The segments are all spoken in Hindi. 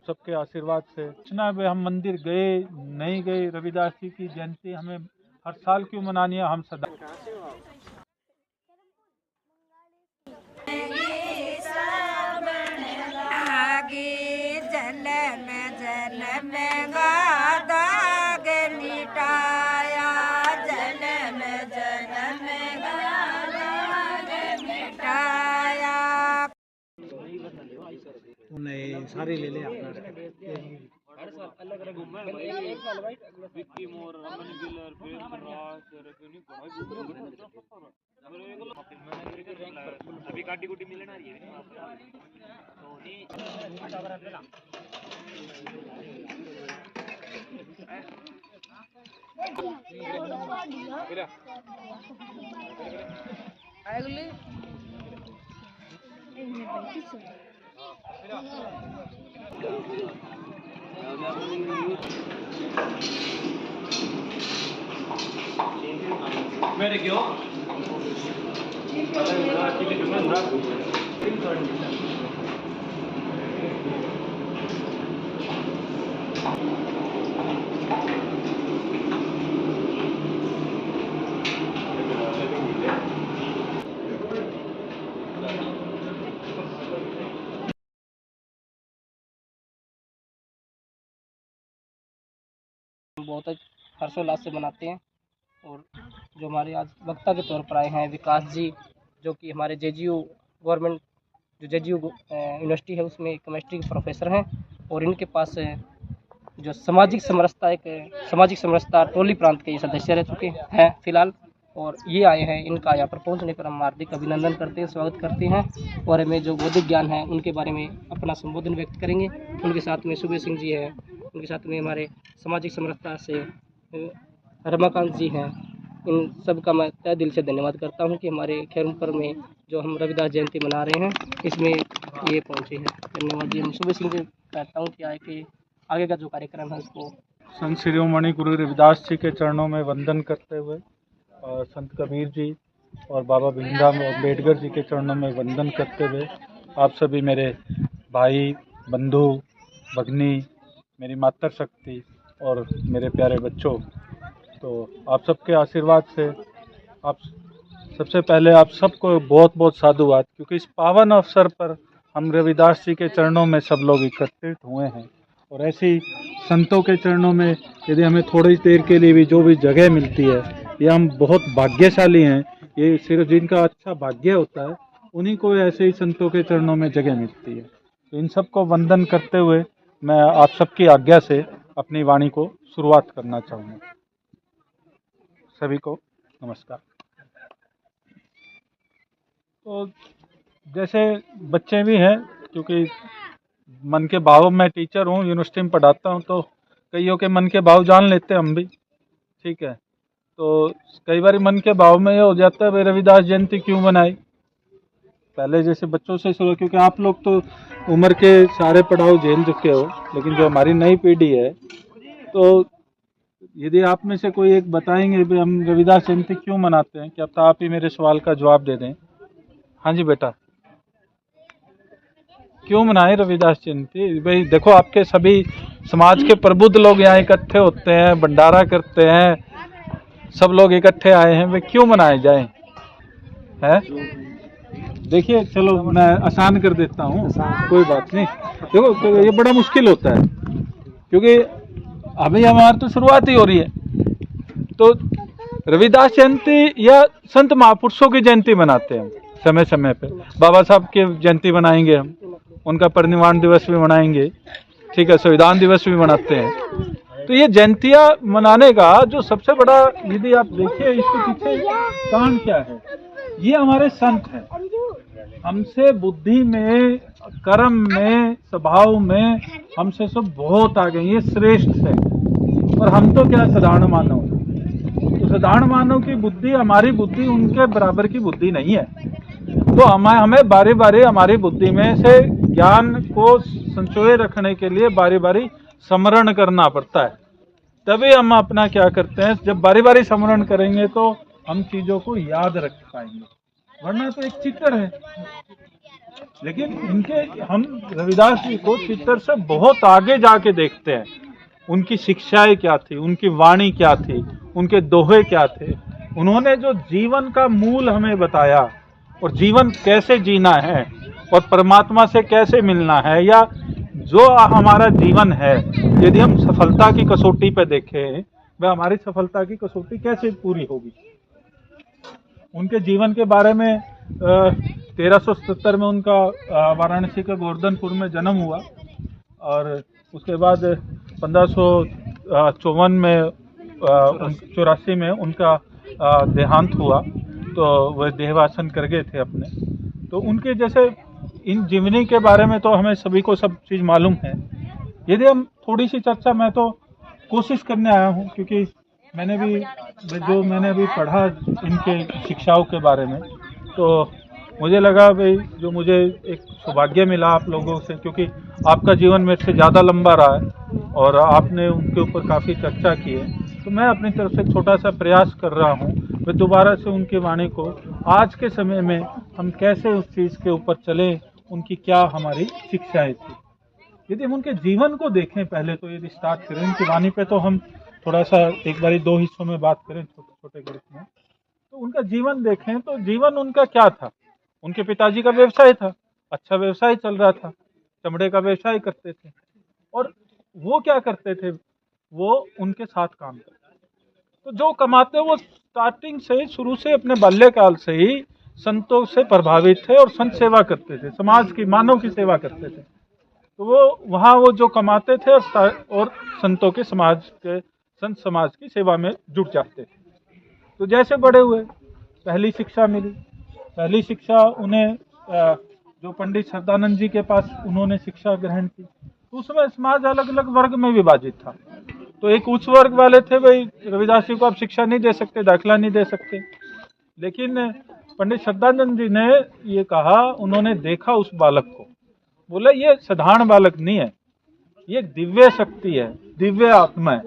सबके आशीर्वाद से इतना भी हम मंदिर गए नहीं गए, रविदास जी की जयंती हमें हर साल क्यों मनानी है, हम सदा नहीं सारे ले ले अपना अभी काटी कुटी मिलना रही है मेरे क्यों बहुत हर्षोल्लास से मनाते हैं। और जो हमारे आज वक्ता के तौर पर आए हैं विकास जी, जो कि हमारे जेजीयू गवर्नमेंट जो जेजीयू यूनिवर्सिटी है उसमें केमिस्ट्री के प्रोफेसर हैं। और इनके पास जो सामाजिक समरसता टोली प्रांत के सदस्य रह चुके हैं फिलहाल, और ये आए हैं। इनका यहाँ पर पहुँचने पर हम हार्दिक अभिनंदन करते हैं, स्वागत करते हैं। और हमें जो बौद्धिक ज्ञान है उनके बारे में अपना संबोधन व्यक्त करेंगे। उनके साथ में सुबह सिंह जी हैं, उनके साथ में हमारे सामाजिक समरसता से रमाकांत जी हैं। इन सब का मैं तहे दिल से धन्यवाद करता हूं कि हमारे खैरुमपुर में जो हम रविदास जयंती मना रहे हैं इसमें ये पहुंचे हैं। धन्यवाद जी। हम सुबह सिंह जी कहता हूं कि आगे का जो कार्यक्रम है उसको संत शिरोमणि गुरु रविदास जी के चरणों में वंदन करते हुए और संत कबीर जी और बाबा भीमराव अम्बेडकर जी के चरणों में वंदन करते हुए आप सभी मेरे भाई बंधु भगनी, मेरी मातृशक्ति और मेरे प्यारे बच्चों, तो आप सबके आशीर्वाद से आप सबसे पहले आप सबको बहुत बहुत साधुवाद, क्योंकि इस पावन अवसर पर हम रविदास जी के चरणों में सब लोग एकत्रित हुए हैं। और ऐसे ही संतों के चरणों में यदि हमें थोड़ी देर के लिए भी जो भी जगह मिलती है, ये हम बहुत भाग्यशाली हैं। ये सिर्फ जिनका अच्छा भाग्य होता है उन्हीं को ऐसे ही संतों के चरणों में जगह मिलती है। तो इन सबको वंदन करते हुए मैं आप सबकी आज्ञा से अपनी वाणी को शुरुआत करना चाहूँगा। सभी को नमस्कार। तो जैसे बच्चे भी हैं, क्योंकि मन के भाव मैं टीचर हूँ, यूनिवर्सिटी में पढ़ाता हूँ, तो कईयों के मन के भाव जान लेते हैं हम भी, ठीक है। तो कई बार मन के भाव में ये हो जाता है भाई रविदास जयंती क्यों बनाई। पहले जैसे बच्चों से शुरू, क्योंकि आप लोग तो उम्र के सारे पड़ाव झेल चुके हो, लेकिन जो हमारी नई पीढ़ी है, तो यदि आप में से कोई एक बताएंगे भाई हम रविदास जयंती क्यों मनाते हैं, क्या तो आप ही मेरे सवाल का जवाब दे दें। हाँ जी बेटा, क्यों मनाएं रविदास जयंती? भाई देखो, आपके सभी समाज के प्रबुद्ध लोग यहाँ इकट्ठे होते हैं, भंडारा करते हैं, सब लोग इकट्ठे आए हैं, वे क्यों मनाए जाएं? है देखिए, चलो मैं आसान कर देता हूँ, कोई बात नहीं। देखो ये बड़ा मुश्किल होता है, क्योंकि अभी हमारी तो शुरुआत ही हो रही है। तो रविदास जयंती या संत महापुरुषों की जयंती मनाते हैं हम समय समय पे। बाबा साहब की जयंती मनाएंगे हम, उनका परिनिर्वाण दिवस भी मनाएंगे, ठीक है, संविधान दिवस भी मनाते हैं। तो ये जयंतियाँ मनाने का जो सबसे बड़ा, यदि आप देखिए इसके पीछे कारण क्या है, ये हमारे संत हैं। हमसे बुद्धि में, कर्म में, स्वभाव में हमसे सब बहुत आगे, ये श्रेष्ठ है। और हम तो क्या साधारण मानव, तो साधारण मानव की बुद्धि, हमारी बुद्धि उनके बराबर की बुद्धि नहीं है। तो हमें बारी बारी हमारी बुद्धि में से ज्ञान को संचोए रखने के लिए बारी बारी स्मरण करना पड़ता है। तभी हम अपना क्या करते हैं, जब बारी बारी स्मरण करेंगे तो हम चीजों को याद रख पाएंगे, वरना तो एक चित्र है। लेकिन इनके हम रविदास जी को चित्र से बहुत आगे जाके देखते हैं। उनकी शिक्षाएं क्या थी, उनकी वाणी क्या थी, उनके दोहे क्या थे, उन्होंने जो जीवन का मूल हमें बताया और जीवन कैसे जीना है और परमात्मा से कैसे मिलना है, या जो हमारा जीवन है यदि हम सफलता की कसौटी पे देखें, वह हमारी सफलता की कसौटी कैसे पूरी होगी। उनके जीवन के बारे में 1377 में उनका वाराणसी के गोवर्धनपुर में जन्म हुआ और उसके बाद 1554 में 84 में उनका देहांत हुआ, तो वह देहवासन कर गए थे अपने। तो उनके जैसे इन जीवनी के बारे में तो हमें सभी को सब चीज़ मालूम है। यदि हम थोड़ी सी चर्चा, मैं तो कोशिश करने आया हूँ, क्योंकि मैंने अभी पढ़ा इनके शिक्षाओं के बारे में, तो मुझे लगा भाई जो मुझे एक सौभाग्य मिला आप लोगों से, क्योंकि आपका जीवन मेरे से ज़्यादा लंबा रहा है और आपने उनके ऊपर काफ़ी चर्चा की है, तो मैं अपनी तरफ से छोटा सा प्रयास कर रहा हूँ। मैं दोबारा से उनकी वाणी को आज के समय में हम कैसे उस चीज़ के ऊपर चलें, उनकी क्या हमारी शिक्षाएँ थी। यदि हम उनके जीवन को देखें पहले, तो यदि स्टार्ट करें उनकी वाणी पे, तो हम थोड़ा सा एक बारी 2 हिस्सों में बात करें, छोटे छोटे ग्रुप में। तो उनका जीवन देखें तो जीवन उनका क्या था। उनके पिताजी का व्यवसाय था, अच्छा व्यवसाय चल रहा था, चमड़े का व्यवसाय करते थे, और वो क्या करते थे, वो उनके साथ काम करते। तो जो कमाते वो स्टार्टिंग से, शुरू से, अपने बाल्यकाल से ही संतों से प्रभावित थे और संत सेवा करते थे, समाज की, मानव की सेवा करते थे। तो वो जो कमाते थे और संतों के संत समाज की सेवा में जुट जाते थे। तो जैसे बड़े हुए, पहली शिक्षा मिली। पहली शिक्षा उन्हें जो पंडित श्रद्धानंद जी के पास उन्होंने शिक्षा ग्रहण की। तो उसमें समाज अलग अलग वर्ग में विभाजित था। तो एक उच्च वर्ग वाले थे, भाई रविदास जी को आप शिक्षा नहीं दे सकते, दाखिला नहीं दे सकते। लेकिन पंडित श्रद्धानंद जी ने ये कहा, उन्होंने देखा उस बालक को, बोला ये साधारण बालक नहीं है, ये एक दिव्य शक्ति है, दिव्य आत्मा है,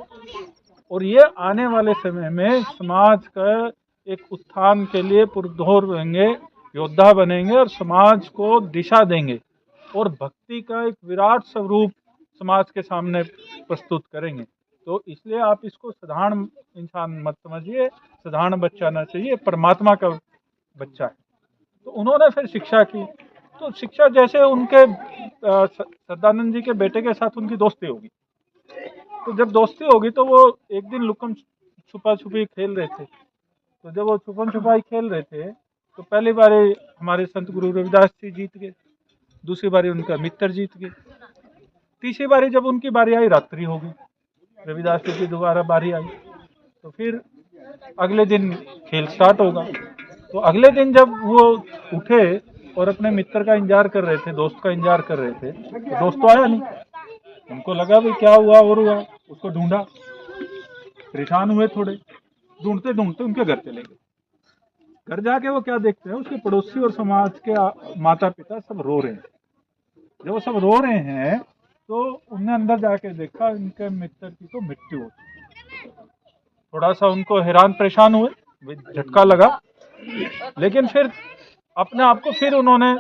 और ये आने वाले समय में समाज का एक उत्थान के लिए पुरजोर रहेंगे, योद्धा बनेंगे और समाज को दिशा देंगे और भक्ति का एक विराट स्वरूप समाज के सामने प्रस्तुत करेंगे। तो इसलिए आप इसको साधारण इंसान मत समझिए, साधारण बच्चा ना चाहिए, परमात्मा का बच्चा है। तो उन्होंने फिर शिक्षा की। तो शिक्षा जैसे उनके सदानंद जी के बेटे के साथ उनकी दोस्ती होगी। तो जब दोस्ती होगी तो वो एक दिन लुकम छुपा छुपी खेल रहे थे। तो जब वो छुपन छुपाई खेल रहे थे तो पहली बारी हमारे संत गुरु रविदास जी जीत गए, दूसरी बारी उनका मित्र जीत गए, तीसरी बारी जब उनकी बारी आई रात्रि हो गई, रविदास जी की दोबारा बारी आई। तो फिर अगले दिन खेल स्टार्ट होगा। तो अगले दिन जब वो उठे और अपने मित्र का इंतजार कर रहे थे, दोस्त का इंतजार कर रहे थे, तो दोस्त तो आया नहीं। उनको लगा भाई क्या हुआ और हुआ, उसको ढूंढा, परेशान हुए थोड़े, ढूंढते ढूंढते उनके घर चले गए। घर जाके वो क्या देखते हैं, उसके पड़ोसी और समाज के माता पिता सब रो रहे हैं। जब वो सब रो रहे हैं तो उनने अंदर जाके देखा उनके मित्र की तो मृत्यु हो चुकी। थोड़ा सा उनको हैरान परेशान हुए, झटका लगा, लेकिन फिर अपने आप को फिर उन्होंने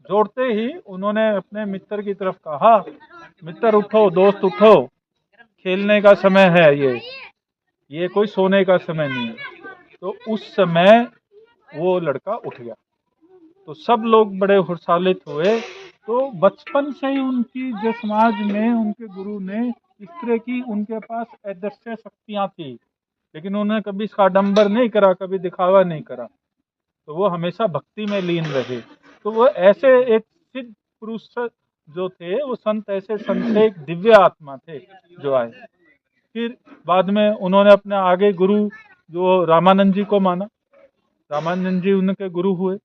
जोड़ते ही उन्होंने अपने मित्र की तरफ कहा, मित्र उठो, दोस्त उठो, खेलने का समय है, ये कोई सोने का समय नहीं है। तो उस समय वो लड़का उठ गया। तो सब लोग बड़े हर्षान्वित हुए। तो बचपन से ही उनकी जो समाज में उनके गुरु ने इस तरह की उनके पास अदृश्य शक्तियां थी, लेकिन उन्होंने कभी इसका आडंबर नहीं करा, कभी दिखावा नहीं करा। तो वो हमेशा भक्ति में लीन रहे। तो वो ऐसे एक सिद्ध पुरुष जो थे, वो संत, ऐसे संत थे, एक दिव्य आत्मा थे जो आए। फिर बाद में उन्होंने अपने आगे गुरु जो रामानंद जी को माना, रामानंद जी उनके गुरु हुए।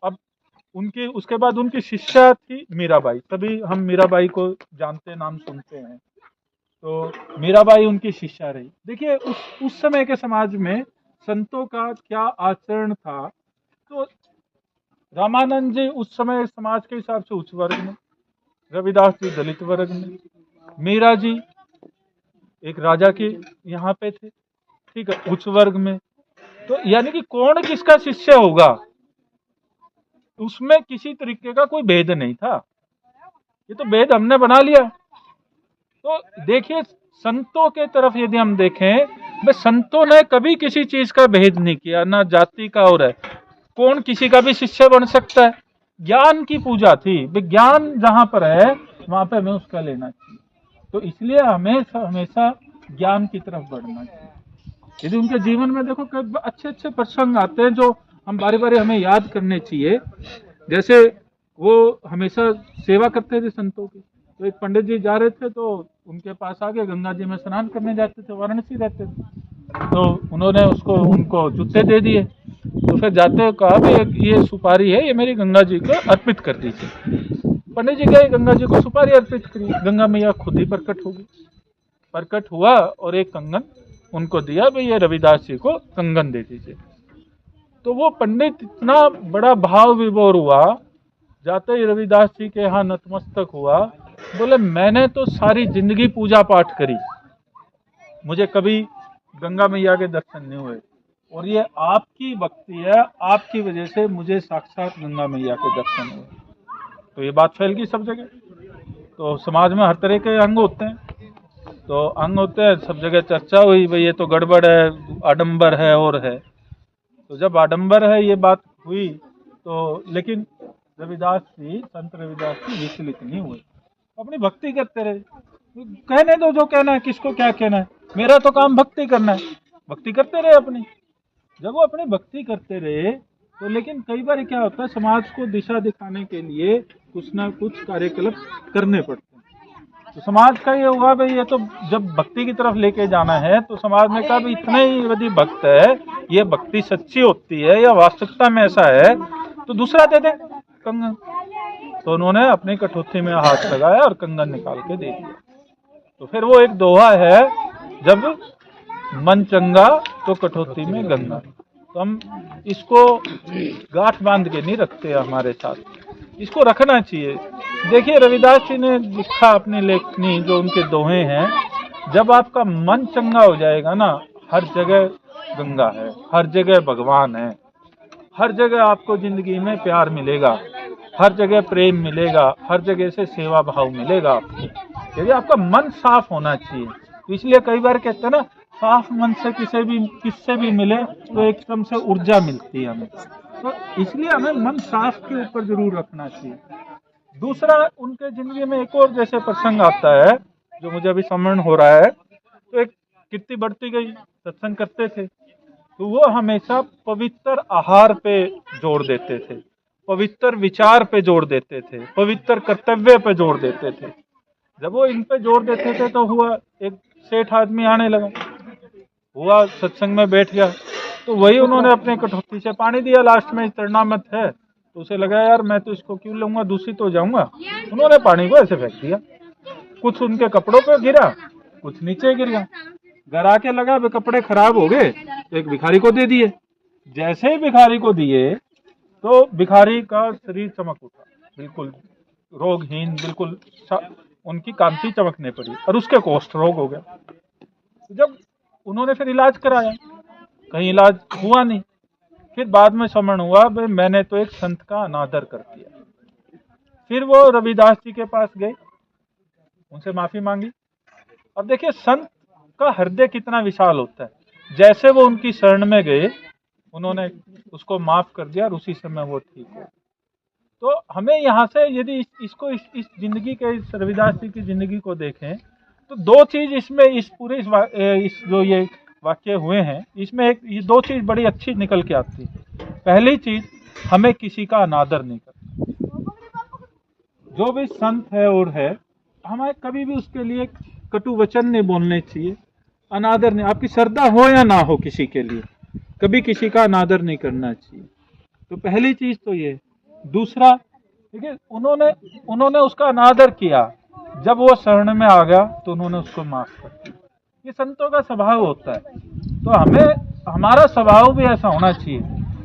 अब उनके उसके बाद उनकी शिष्या थी मीराबाई। तभी हम मीराबाई को जानते, नाम सुनते हैं। तो मीराबाई उनकी शिष्या रही। देखिए उस समय के समाज में संतों का क्या आचरण था। तो रामानंद जी उस समय समाज के हिसाब से उच्च वर्ग में, रविदास जी दलित वर्ग में, मीरा जी एक राजा के यहाँ पे थे, ठीक है, उच्च वर्ग में। तो यानी कि कौन किसका शिष्य होगा उसमें किसी तरीके का कोई भेद नहीं था। ये तो भेद हमने बना लिया। तो देखिए, संतों के तरफ यदि हम देखें, भाई संतों ने कभी किसी चीज का भेद नहीं किया, ना जाति का और है, कौन किसी का भी शिष्य बन सकता है। ज्ञान की पूजा थी, विज्ञान जहां पर है वहां पे हमें उसका लेना चाहिए। तो इसलिए हमेशा हमेशा ज्ञान की तरफ बढ़ना चाहिए। यदि उनके जीवन में देखो कई अच्छे अच्छे प्रसंग आते हैं जो हम बारी बारी हमें याद करने चाहिए। जैसे वो हमेशा सेवा करते थे संतों की। तो एक पंडित जी जा रहे थे, तो उनके पास आके गंगा जी में स्नान करने जाते थे, वाराणसी रहते थे, तो उन्होंने उनको जूते दे दिए। तो फिर जाते हुए कहा भी ये सुपारी है, ये मेरी गंगा जी को अर्पित कर दीजिए। पंडित जी गए, गंगा जी को सुपारी अर्पित करी, गंगा मैया खुद ही प्रकट हो गई। प्रकट हुआ और एक कंगन उनको दिया, भाई ये रविदास जी को कंगन दे दीजिए। तो वो पंडित इतना बड़ा भाव विभोर हुआ, जाते ही रविदास जी के यहाँ नतमस्तक हुआ, बोले मैंने तो सारी जिंदगी पूजा पाठ करी, मुझे कभी गंगा मैया के दर्शन नहीं हुए, और ये आपकी भक्ति है, आपकी वजह से मुझे साक्षात गंगा मैया के दर्शन हुए। तो ये बात फैल गई सब जगह। तो समाज में हर तरह के अंग होते हैं, तो अंग होते हैं, सब जगह चर्चा हुई, भाई ये तो गड़बड़ है, आडंबर है और है। तो जब आडंबर है ये बात हुई, तो लेकिन रविदास जी, संत रविदास जी विचलित नहीं हुए, अपनी भक्ति करते रहे। कहने दो जो कहना है, किसको क्या कहना है, मेरा तो काम भक्ति करना है, भक्ति करते रहे अपनी। जब वो अपनी भक्ति करते रहे, तो लेकिन कई बार क्या होता है, समाज को दिशा दिखाने के लिए कुछ ना कुछ कार्यकलाप करने पड़ते हैं। तो समाज का ये हुआ, भाई ये तो जब भक्ति की तरफ लेके जाना है, तो समाज ने कहा भाई इतने ही यदि भक्त है, ये भक्ति सच्ची होती है या वास्तविकता में ऐसा है, तो दूसरा दे दे कंगन। तो उन्होंने अपनी कठौती में हाथ लगाया और कंगन निकाल के दे दिया। तो फिर वो एक दोहा है, जब मन चंगा तो कठौती में गंगा। तो हम इसको गांठ बांध के नहीं रखते हमारे साथ, इसको रखना चाहिए। देखिए रविदास जी ने लिखा अपनी लेखनी, जो उनके दोहे हैं, जब आपका मन चंगा हो जाएगा ना, हर जगह गंगा है, हर जगह भगवान है, हर जगह आपको जिंदगी में प्यार मिलेगा, हर जगह प्रेम मिलेगा, हर जगह से सेवा भाव मिलेगा आपको। यदि आपका मन साफ होना चाहिए, तो इसलिए कई बार कहते हैं ना, साफ मन से किससे भी मिले तो एकदम से ऊर्जा मिलती है हमें। तो इसलिए हमें मन साफ के ऊपर जरूर रखना चाहिए। दूसरा, उनके जिंदगी में एक और जैसे प्रसंग आता है जो मुझे अभी स्मरण हो रहा है। तो एक कीर्ति बढ़ती गई, सत्संग करते थे, तो वो हमेशा पवित्र आहार पे जोर देते थे, पवित्र विचार पे जोर देते थे, पवित्र कर्तव्य पे जोर देते थे। जब वो इन पे जोर देते थे, तो हुआ एक सेठ आदमी आने लगा, हुआ सत्संग में बैठ गया, तो वही उन्होंने अपने कठौती से पानी दिया, लास्ट में इतना मत है, तो उसे लगा यार मैं तो इसको क्यों लूंगा, दूषित हो जाऊंगा। उन्होंने पानी को ऐसे फेंक दिया, कुछ उनके कपड़ों पे गिरा, कुछ नीचे गिर गया। घर आके लगा वे कपड़े खराब हो गए, तो एक भिखारी को दे दिए। जैसे ही भिखारी को दिए, तो भिखारी का शरीर चमक उठा, बिल्कुल रोगहीन, बिल्कुल उनकी कांति चमकने पड़ी, और उसके कोष्ठ रोग हो गया। जब उन्होंने फिर इलाज कराया, कहीं इलाज हुआ नहीं। फिर बाद में स्मरण हुआ, भाई मैंने तो एक संत का अनादर कर दिया। फिर वो रविदास जी के पास गए, उनसे माफी मांगी। अब देखिए संत का हृदय कितना विशाल होता है, जैसे वो उनकी शरण में गए, उन्होंने उसको माफ कर दिया और उसी समय वो ठीक हो। तो हमें यहाँ से यदि इस जिंदगी के, इस रविदास जी की जिंदगी को देखें, तो दो चीज इसमें, इस पूरे इस जो ये वाक्य हुए हैं, इसमें ये दो चीज बड़ी अच्छी निकल के आती है। पहली चीज, हमें किसी का अनादर नहीं करना। जो भी संत है और है, हमें कभी भी उसके लिए कटु वचन नहीं बोलने चाहिए, अनादर नहीं। आपकी श्रद्धा हो या ना हो किसी के लिए, कभी किसी का अनादर नहीं करना चाहिए। तो पहली चीज तो ये। दूसरा, देखिए उन्होंने उसका अनादर किया, जब वो शरण में आ गया तो उन्होंने उसको माफ कर दिया। ये संतों का स्वभाव होता है। तो हमें हमारा स्वभाव भी ऐसा होना चाहिए।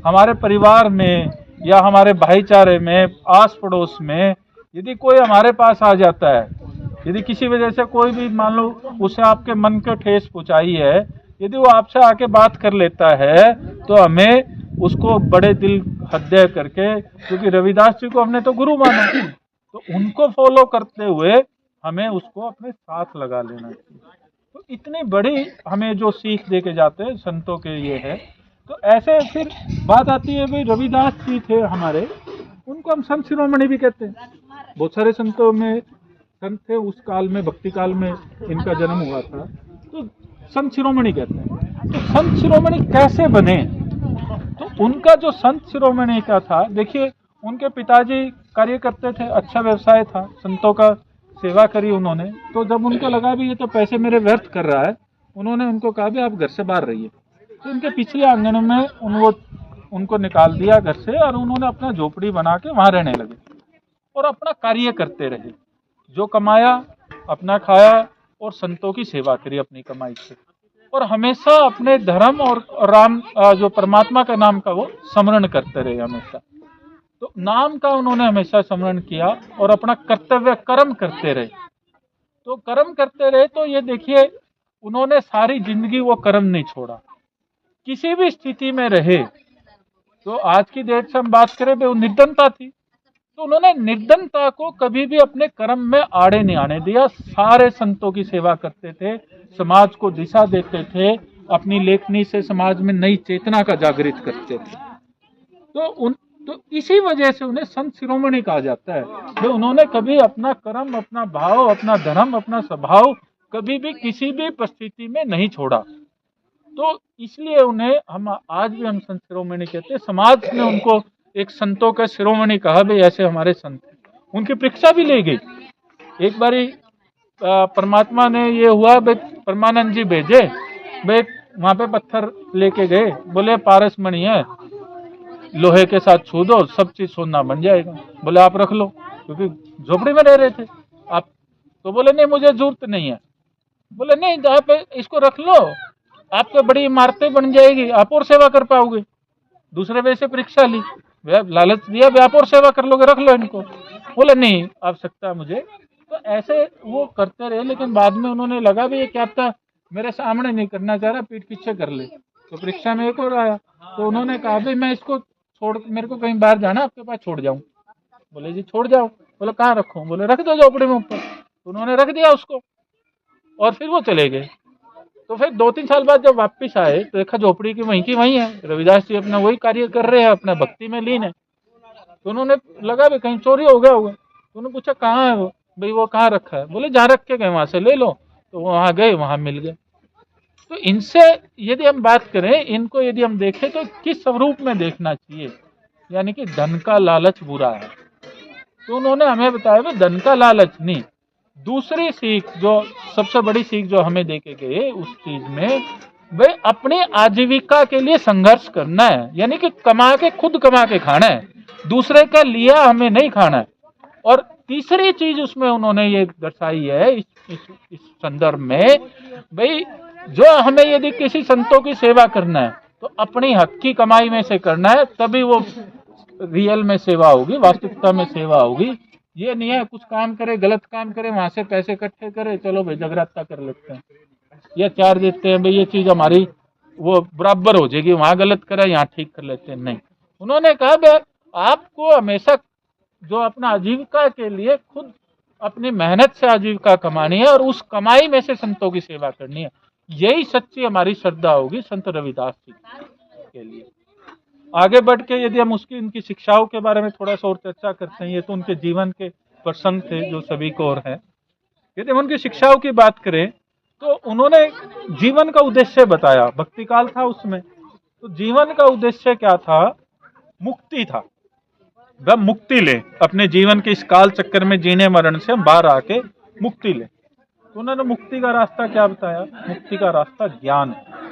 हमारे परिवार में या हमारे भाईचारे में, आस पड़ोस में, यदि कोई हमारे पास आ जाता है यदि किसी वजह से कोई भी मान लो उसे आपके मन को ठेस पहुंचाई है, यदि वो आपसे आके बात कर लेता है तो हमें उसको बड़े दिल हृदय करके, क्योंकि रविदास जी को हमने तो गुरु माना, तो उनको फॉलो करते हुए हमें उसको अपने साथ लगा लेना चाहिए। तो इतनी बड़ी हमें जो सीख दे के जाते हैं संतों के ये है। तो ऐसे फिर बात आती है, भाई रविदास जी थे हमारे, उनको हम संत शिरोमणि भी कहते हैं। बहुत सारे संतों में संत थे उस काल में, भक्ति काल में इनका जन्म हुआ था, तो संत शिरोमणि कहते हैं। तो संत शिरोमणि कैसे बने? तो उनका जो संत शिरोमणि का था, देखिए उनके पिताजी कार्य करते थे, अच्छा व्यवसाय था, संतों का सेवा करी उन्होंने। तो जब उनको लगा भी ये तो पैसे मेरे व्यर्थ कर रहा है, उन्होंने उनको कहा भी आप घर से बाहर रहिए। तो उनके पिछले आंगन में उनको निकाल दिया घर से, और उन्होंने अपना झोपड़ी बना के वहां रहने लगे और अपना कार्य करते रहे। जो कमाया अपना खाया और संतों की सेवा करी अपनी कमाई से, और हमेशा अपने धर्म और राम जो परमात्मा का नाम का वो स्मरण करते रहे हमेशा। तो नाम का उन्होंने हमेशा स्मरण किया और अपना कर्तव्य कर्म करते रहे। तो कर्म करते रहे, तो ये देखिए उन्होंने सारी जिंदगी वो कर्म नहीं छोड़ा, किसी भी स्थिति में रहे। तो आज की डेट से हम बात करें, वो निर्धनता थी, तो उन्होंने निर्धनता को कभी भी अपने कर्म में आड़े नहीं आने दिया। सारे संतों की सेवा करते थे, समाज को दिशा देते थे, अपनी लेखनी से समाज में नई चेतना का जागृत करते थे। तो इसी वजह से उन्हें संत शिरोमणि कहा जाता है कि उन्होंने कभी अपना कर्म, अपना भाव, अपना धर्म, अपना स्वभाव कभी भी किसी भी परिस्थिति में नहीं छोड़ा। तो इसलिए उन्हें हम आज भी हम संत शिरोमणि कहते हैं। समाज ने उनको एक संतों का शिरोमणि कहा, भाई ऐसे हमारे संत। उनकी परीक्षा भी ले गई। एक बारी परमात्मा ने ये हुआ, भाई परमानंद जी भेजे, भाई वहां पे पत्थर लेके गए, बोले पारस मणि है, लोहे के साथ छू दो सब चीज सोना बन जाएगा। बोले आप रख लो, क्योंकि झोपड़ी में रह रहे थे आप। तो बोले नहीं मुझे जरूरत नहीं है। बोले नहीं आप इसको रख लो, आपको बड़ी इमारतें बन जाएगी, आप और सेवा कर पाओगे। दूसरे वे से परीक्षा ली, लालच दिया, आप और सेवा कर लोगे, रख लो इनको। बोले नहीं आवश्यकता मुझे। तो ऐसे वो करते रहे, लेकिन बाद में उन्होंने लगा भी ये क्या था, मेरे सामने नहीं करना चाह रहा, पीठ पीछे कर ले। तो परीक्षा में एक और आया, तो उन्होंने कहा भाई मैं इसको छोड़, मेरे को कहीं बाहर जाना, आपके पास छोड़ जाऊं। बोले जी छोड़ जाओ। बोले कहाँ रखूं? बोले रख दो झोपड़ी में ऊपर। तो उन्होंने रख दिया उसको, और फिर वो चले गए। तो फिर 2-3 साल बाद जब वापस आए तो देखा झोपड़ी की वहीं है, रविदास जी अपना वही कार्य कर रहे हैं, अपना भक्ति में लीन है। तो उन्होंने लगा भी कहीं चोरी हो गया होगा। तो उन्होंने पूछा कहाँ है वो, भाई वो कहाँ रखा है? बोले जहाँ रख के गए वहां से ले लो। तो वहां गए, वहां मिल गए। तो इनसे यदि हम बात करें, इनको यदि हम देखें तो किस स्वरूप में देखना चाहिए, यानी कि धन का लालच बुरा है। तो उन्होंने हमें बताया भाई धन का लालच नहीं। दूसरी सीख, जो सबसे बड़ी सीख जो हमें देके गए उस चीज में, वे अपनी आजीविका के लिए संघर्ष करना है, यानी कि खुद कमा के खाना है, दूसरे का लिया हमें नहीं खाना है। और तीसरी चीज उसमें उन्होंने ये दर्शाई है इस संदर्भ में, भाई जो हमें यदि किसी संतों की सेवा करना है तो अपनी हक की कमाई में से करना है, तभी वो रियल में सेवा होगी, वास्तविकता में सेवा होगी। ये नहीं है कुछ काम करे, गलत काम करे, वहां से पैसे इकट्ठे करे, चलो भाई जगराता कर लेते हैं, या चार देते हैं, भाई ये चीज हमारी वो बराबर हो जाएगी, वहां गलत करा यहाँ ठीक कर लेते हैं। नहीं, उन्होंने कहा भाई आपको हमेशा जो अपना आजीविका के लिए खुद अपनी मेहनत से आजीविका कमानी है, और उस कमाई में से संतों की सेवा करनी है। यही सच्ची हमारी श्रद्धा होगी संत रविदास जी के लिए। आगे बढ़ के यदि हम इनकी शिक्षाओं के बारे में थोड़ा सा और चर्चा करते हैं, ये तो उनके जीवन के प्रसंग थे जो सभी को और हैं। यदि हम उनकी शिक्षाओं की बात करें तो उन्होंने जीवन का उद्देश्य बताया। भक्ति काल था उसमें, तो जीवन का उद्देश्य क्या था? मुक्ति था। वह मुक्ति ले, अपने जीवन के इस काल चक्कर में जीने मरण से हम बाहर आके मुक्ति ले। तो उन्होंने मुक्ति का रास्ता क्या बताया? मुक्ति का रास्ता ज्ञान है।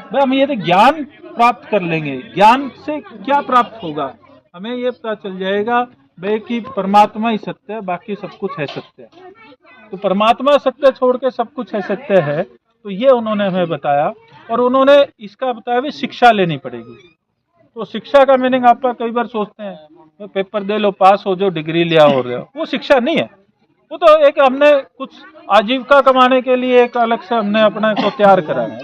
भाई हम यदि ज्ञान प्राप्त कर लेंगे, ज्ञान से क्या प्राप्त होगा? हमें ये पता चल जाएगा भाई कि परमात्मा ही सत्य है, बाकी सब कुछ है सत्य। तो परमात्मा सत्य छोड़ के सब कुछ है सत्य है, तो ये उन्होंने हमें बताया। और उन्होंने इसका बताया भी शिक्षा लेनी पड़ेगी। तो शिक्षा का मीनिंग आप कई बार सोचते हैं पेपर दे लो, पास हो जाओ, डिग्री लिया हो रहे हो, वो शिक्षा नहीं है। वो तो एक हमने कुछ आजीविका कमाने के लिए एक अलग से हमने अपने को तैयार करा है।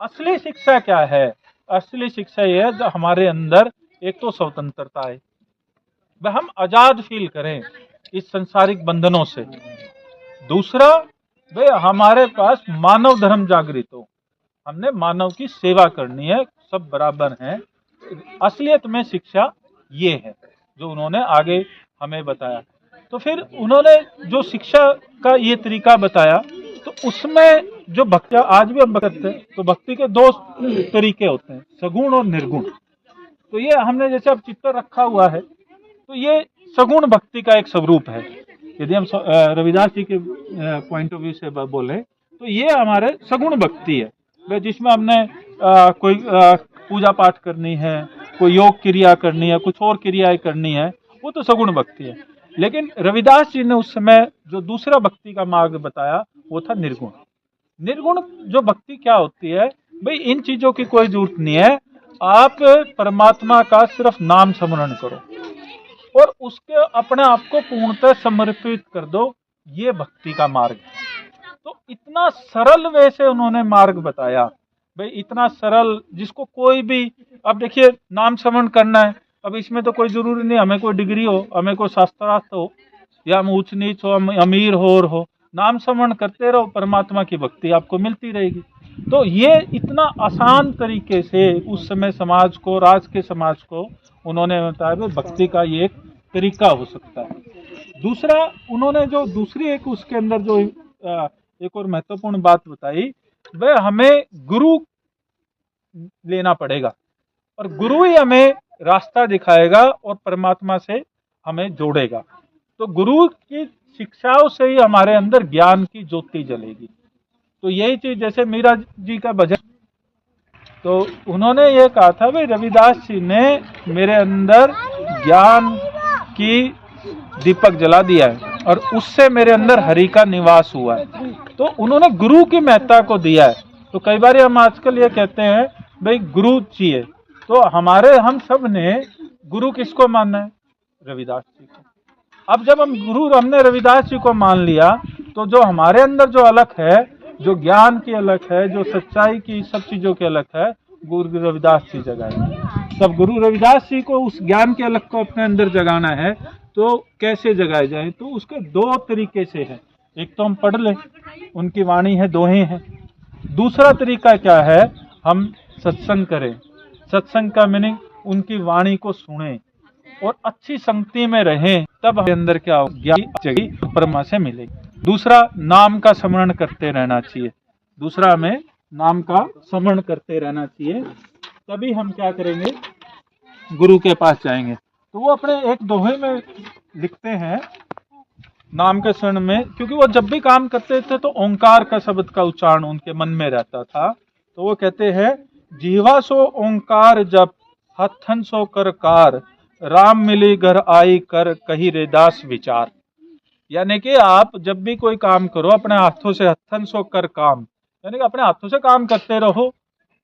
असली शिक्षा क्या है? असली शिक्षा ये है जो हमारे अंदर एक तो स्वतंत्रता है, वह हम आजाद फील करें इस संसारिक बंधनों से। दूसरा, वे हमारे पास मानव धर्म जागृत हो, हमने मानव की सेवा करनी है, सब बराबर हैं। असलियत में शिक्षा ये है जो उन्होंने आगे हमें बताया। तो फिर उन्होंने जो शिक्षा का ये तरीका बताया, तो उसमें जो भक्ति आज भी हम करते हैं, तो भक्ति के दो तरीके होते हैं, सगुण और निर्गुण। तो ये हमने जैसे अब चित्र रखा हुआ है, तो ये सगुण भक्ति का एक स्वरूप है। यदि हम रविदास जी के पॉइंट ऑफ व्यू से बोले तो ये हमारे सगुण भक्ति है, जिसमें हमने कोई पूजा पाठ करनी है, कोई योग क्रिया करनी है, कुछ और क्रियाएं करनी है, वो तो सगुण भक्ति है। लेकिन रविदास जी ने उस समय जो दूसरा भक्ति का मार्ग बताया वो था निर्गुण। निर्गुण जो भक्ति क्या होती है, भाई इन चीजों की कोई जरूरत नहीं है, आप परमात्मा का सिर्फ नाम स्मरण करो और उसके अपने आप को पूर्णतः समर्पित कर दो, ये भक्ति का मार्ग है। तो इतना सरल वे से उन्होंने मार्ग बताया, भाई इतना सरल जिसको कोई भी, अब देखिए नाम स्मरण करना है, अब इसमें तो कोई जरूरी नहीं हमें कोई डिग्री हो, हमें कोई शास्त्रार्थ हो, या हम ऊंच नीच हो, हम अमीर हो और हो, नाम स्मरण करते रहो, परमात्मा की भक्ति आपको मिलती रहेगी। तो ये इतना आसान तरीके से उस समय समाज को, आज के समाज को उन्होंने बताया भाई भक्ति का ये एक तरीका हो सकता है। दूसरा, उन्होंने जो दूसरी एक उसके अंदर जो एक और महत्वपूर्ण बात बताई, वह हमें गुरु लेना पड़ेगा और गुरु ही हमें रास्ता दिखाएगा और परमात्मा से हमें जोड़ेगा। तो गुरु की शिक्षाओं से ही हमारे अंदर ज्ञान की ज्योति जलेगी। तो यही चीज, जैसे मीरा जी का भजन, तो उन्होंने ये कहा था भाई रविदास जी ने मेरे अंदर ज्ञान की दीपक जला दिया है और उससे मेरे अंदर हरि का निवास हुआ है। तो उन्होंने गुरु की महत्ता को दिया है। तो कई बार हम आजकल ये कहते हैं भाई गुरु चाहिए, तो हम सब ने गुरु किसको मानना है? रविदास जी को। अब जब हमने रविदास जी को मान लिया, तो जो हमारे अंदर जो अलग है, जो ज्ञान की अलग है, जो सच्चाई की सब चीजों की अलग है, गुरु रविदास जी जगाएंगे। तब गुरु रविदास जी को उस ज्ञान के अलग को अपने अंदर जगाना है, तो कैसे जगाए जाए? तो उसके दो तरीके से है। एक तो हम पढ़ लें, उनकी वाणी है, दोहे हैं। दूसरा तरीका क्या है? हम सत्संग करें। सत्संग का मीनिंग उनकी वाणी को सुने और अच्छी संगति में रहें, तब हमारे अंदर क्या हो, ज्ञान जगी परमा से मिलेगी। दूसरा, नाम का स्मरण करते रहना चाहिए। दूसरा, हमें नाम का स्मरण करते रहना चाहिए, तभी हम क्या करेंगे, गुरु के पास जाएंगे। तो वो अपने एक दोहे में लिखते हैं नाम के स्मरण में, क्योंकि वो जब भी काम करते थे तो ओंकार का शब्द का उच्चारण उनके मन में रहता था। तो वो कहते हैं, जीवा सो ओंकार जप, हथन सो कर कार, राम मिली घर आई कर कही रेदास विचार। यानी कि आप जब भी कोई काम करो, अपने हाथों से, हथन सो कर काम, यानी कि अपने हाथों से काम करते रहो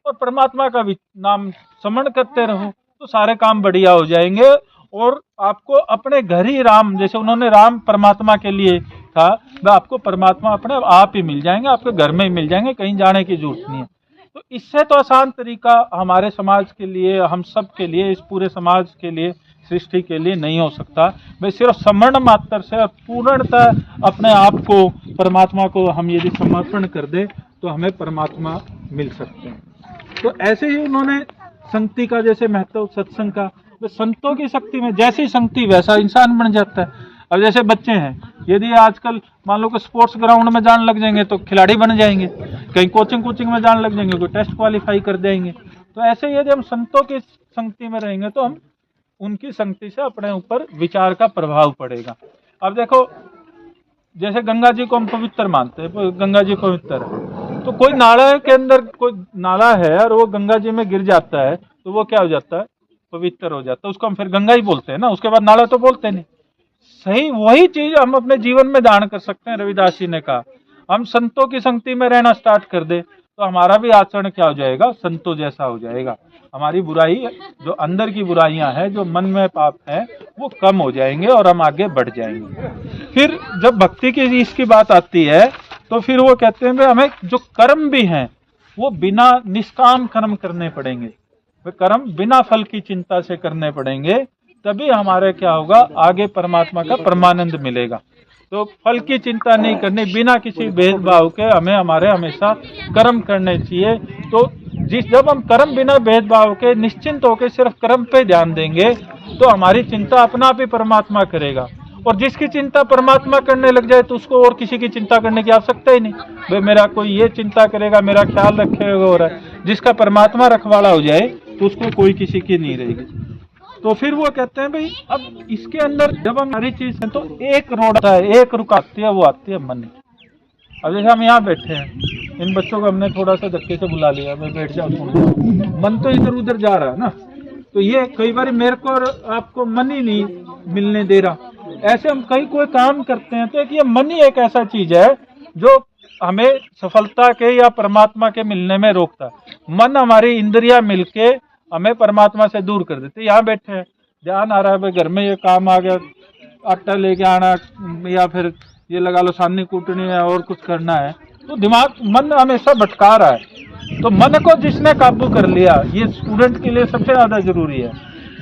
और परमात्मा का नाम स्मरण करते रहो, तो सारे काम बढ़िया हो जाएंगे। और आपको अपने घर ही राम, जैसे उन्होंने राम परमात्मा के लिए था, वह आपको परमात्मा अपने आप ही मिल जाएंगे, आपके घर में ही मिल जाएंगे, कहीं जाने की जरूरत नहीं है। तो इससे तो आसान तरीका हमारे समाज के लिए, हम सब के लिए, इस पूरे समाज के लिए, सृष्टि के लिए नहीं हो सकता। वे सिर्फ स्मरण मात्र से पूर्णतः अपने आप को, परमात्मा को हम यदि समर्पण कर दे, तो हमें परमात्मा मिल सकते हैं। तो ऐसे ही उन्होंने संगति का जैसे महत्व, सत्संग का, संतों की शक्ति में जैसी संगति वैसा इंसान बन जाता है। अब जैसे बच्चे हैं, यदि आजकल मान लो कि स्पोर्ट्स ग्राउंड में जाने लग जाएंगे तो खिलाड़ी बन जाएंगे, कहीं कोचिंग में जाने लग जाएंगे, कोई टेस्ट क्वालिफाई कर देंगे। तो ऐसे यदि हम संतों की संगति में रहेंगे तो हम उनकी संगति से अपने ऊपर विचार का प्रभाव पड़ेगा। अब देखो, जैसे गंगा जी को हम पवित्र मानते हैं, गंगा जी पवित्र है, तो कोई नाला के अंदर कोई नाला है और वो गंगा जी में गिर जाता है, तो वो क्या हो जाता है, पवित्र हो जाता है, उसको हम फिर गंगा ही बोलते हैं ना, उसके बाद नाला तो बोलते नहीं। सही वही चीज हम अपने जीवन में धारण कर सकते हैं। रविदास जी ने कहा, हम संतों की संगति में रहना स्टार्ट कर दे, तो हमारा भी आचरण क्या हो जाएगा, संतों जैसा हो जाएगा। हमारी बुराई, जो अंदर की बुराइयां हैं, जो मन में पाप है, वो कम हो जाएंगे और हम आगे बढ़ जाएंगे। फिर जब भक्ति की इसकी बात आती है तो फिर वो कहते हैं भाई हमें जो कर्म भी हैं वो बिना निष्काम कर्म करने पड़ेंगे, वे कर्म बिना फल की चिंता से करने पड़ेंगे, तभी हमारे क्या होगा, आगे परमात्मा का परमानंद मिलेगा। तो फल की चिंता नहीं करनी, बिना किसी भेदभाव के हमें हमारे हमेशा कर्म करने चाहिए। तो जब हम कर्म बिना भेदभाव के निश्चिंत होकर सिर्फ कर्म पे ध्यान देंगे तो हमारी चिंता अपना आप ही परमात्मा करेगा। और जिसकी चिंता परमात्मा करने लग जाए तो उसको और किसी की चिंता करने की आवश्यकता ही नहीं। भाई मेरा कोई ये चिंता करेगा, मेरा ख्याल रखेगा, हो रहा है, जिसका परमात्मा रखवाला हो जाए तो उसको कोई किसी की नहीं रहेगी। तो फिर वो कहते हैं भाई अब इसके अंदर जब हम सारी चीज है तो एक रोड आता है, एक रुक आती है, वो आती है मन। अब जैसे हम यहाँ बैठे हैं, इन बच्चों को हमने थोड़ा सा धक्के से बुला लिया, मैं बैठ जाओ, मन तो इधर उधर जा रहा है ना। तो ये कई बार मेरे को और आपको मन ही नहीं मिलने दे रहा। ऐसे हम कहीं कोई काम करते हैं तो एक ये मन ही एक ऐसा चीज है जो हमें सफलता के या परमात्मा के मिलने में रोकता है। मन हमारी इंद्रियां मिलके हमें परमात्मा से दूर कर देते। यहाँ बैठे हैं, ध्यान आ रहा है भाई घर में ये काम आ गया, आटा लेके आना, या फिर ये लगा लो सानी कूटनी है और कुछ करना है, तो दिमाग मन हमेशा भटका रहा है। तो मन को जिसने काबू कर लिया, ये स्टूडेंट के लिए सबसे ज्यादा जरूरी है।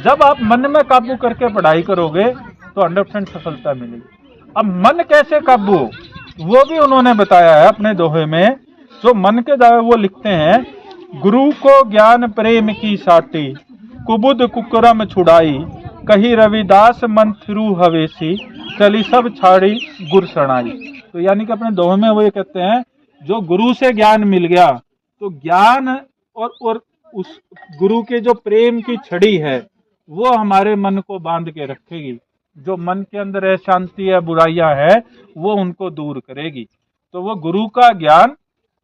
जब आप मन में काबू करके पढ़ाई करोगे तो 100% सफलता मिलेगी। अब मन कैसे काबू हो, वो भी उन्होंने बताया है अपने दोहे में। जो मन के दावे वो लिखते हैं, गुरु को ज्ञान प्रेम की साटी, कुबुद कुकरम छुड़ाई, कही रविदास मन थिरु हवेसी, चली सब छाड़ी गुर सणाई। तो यानी कि अपने दोहे में वो ये कहते हैं, जो गुरु से ज्ञान मिल गया तो ज्ञान और उस गुरु के जो प्रेम की छड़ी है वो हमारे मन को बांध के रखेगी। जो मन के अंदर अशांति है, बुराइयां है, वो उनको दूर करेगी। तो वो गुरु का ज्ञान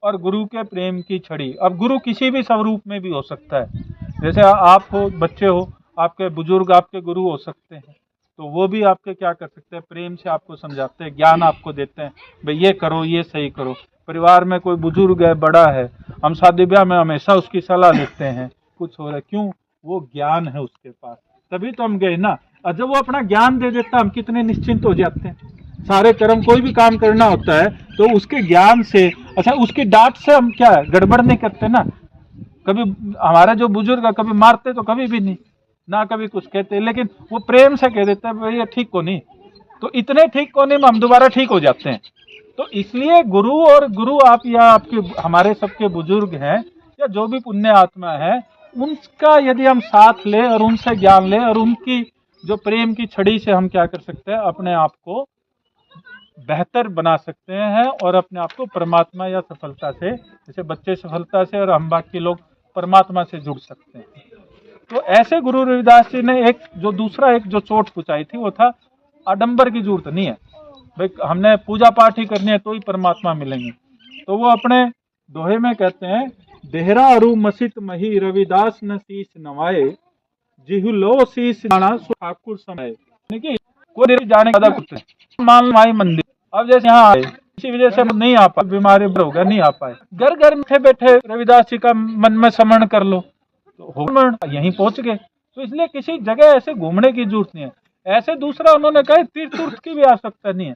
और गुरु के प्रेम की छड़ी। अब गुरु किसी भी स्वरूप में भी हो सकता है, जैसे आप हो, बच्चे हो, आपके बुजुर्ग आपके गुरु हो सकते हैं, तो वो भी आपके क्या कर सकते हैं, प्रेम से आपको समझाते हैं, ज्ञान आपको देते हैं, भाई ये करो, ये सही करो। परिवार में कोई बुजुर्ग है, बड़ा है, हम शादी ब्याह में हमेशा उसकी सलाह लेते हैं, कुछ हो रहा है, क्यों, वो ज्ञान है उसके पास, तभी तो हम गए ना। और जब वो अपना ज्ञान दे देता, हम कितने निश्चिंत हो जाते हैं। सारे कर्म, कोई भी काम करना होता है तो उसके ज्ञान से, अच्छा उसकी डांट से हम क्या गड़बड़ नहीं करते ना। कभी हमारे जो बुजुर्ग है, कभी मारते तो कभी भी नहीं ना, कभी कुछ कहते, लेकिन वो प्रेम से कह देते हैं भैया ठीक को नहीं, तो इतने ठीक को नहीं हम दोबारा ठीक हो जाते हैं। तो इसलिए गुरु और गुरु आप या आपके हमारे सबके बुजुर्ग हैं या जो भी पुण्य आत्मा है, उनका यदि हम साथ लें और उनसे ज्ञान लें और उनकी जो प्रेम की छड़ी से हम क्या कर सकते हैं, अपने आप को बेहतर बना सकते हैं और अपने आप को परमात्मा या सफलता से, जैसे बच्चे सफलता से और हम बाकी लोग परमात्मा से जुड़ सकते हैं। तो ऐसे गुरु रविदास जी ने एक जो चोट पुचाई थी वो था, आडंबर की जरूरत नहीं है भाई, हमने पूजा पाठ ही करनी है तो ही परमात्मा मिलेंगे। तो वो अपने दोहे में कहते हैं, देहरा अरु मसित मही रविदास न शीस नवाए, जिहु लो शीस जाना सो ठाकुर समय। कोई जाने का कुछ मान माई मंदिर, अब जैसे यहाँ आए इसी वजह से नहीं आ पाए, बीमारी हो गया, नहीं आ पाए, घर घर बैठे बैठे रविदास जी का मन में स्मरण कर लो तो यहीं पहुंच गए। तो इसलिए किसी जगह ऐसे घूमने की जरूरत नहीं है। ऐसे दूसरा उन्होंने कहा तीर्थ उर्थ की भी आवश्यकता नहीं है।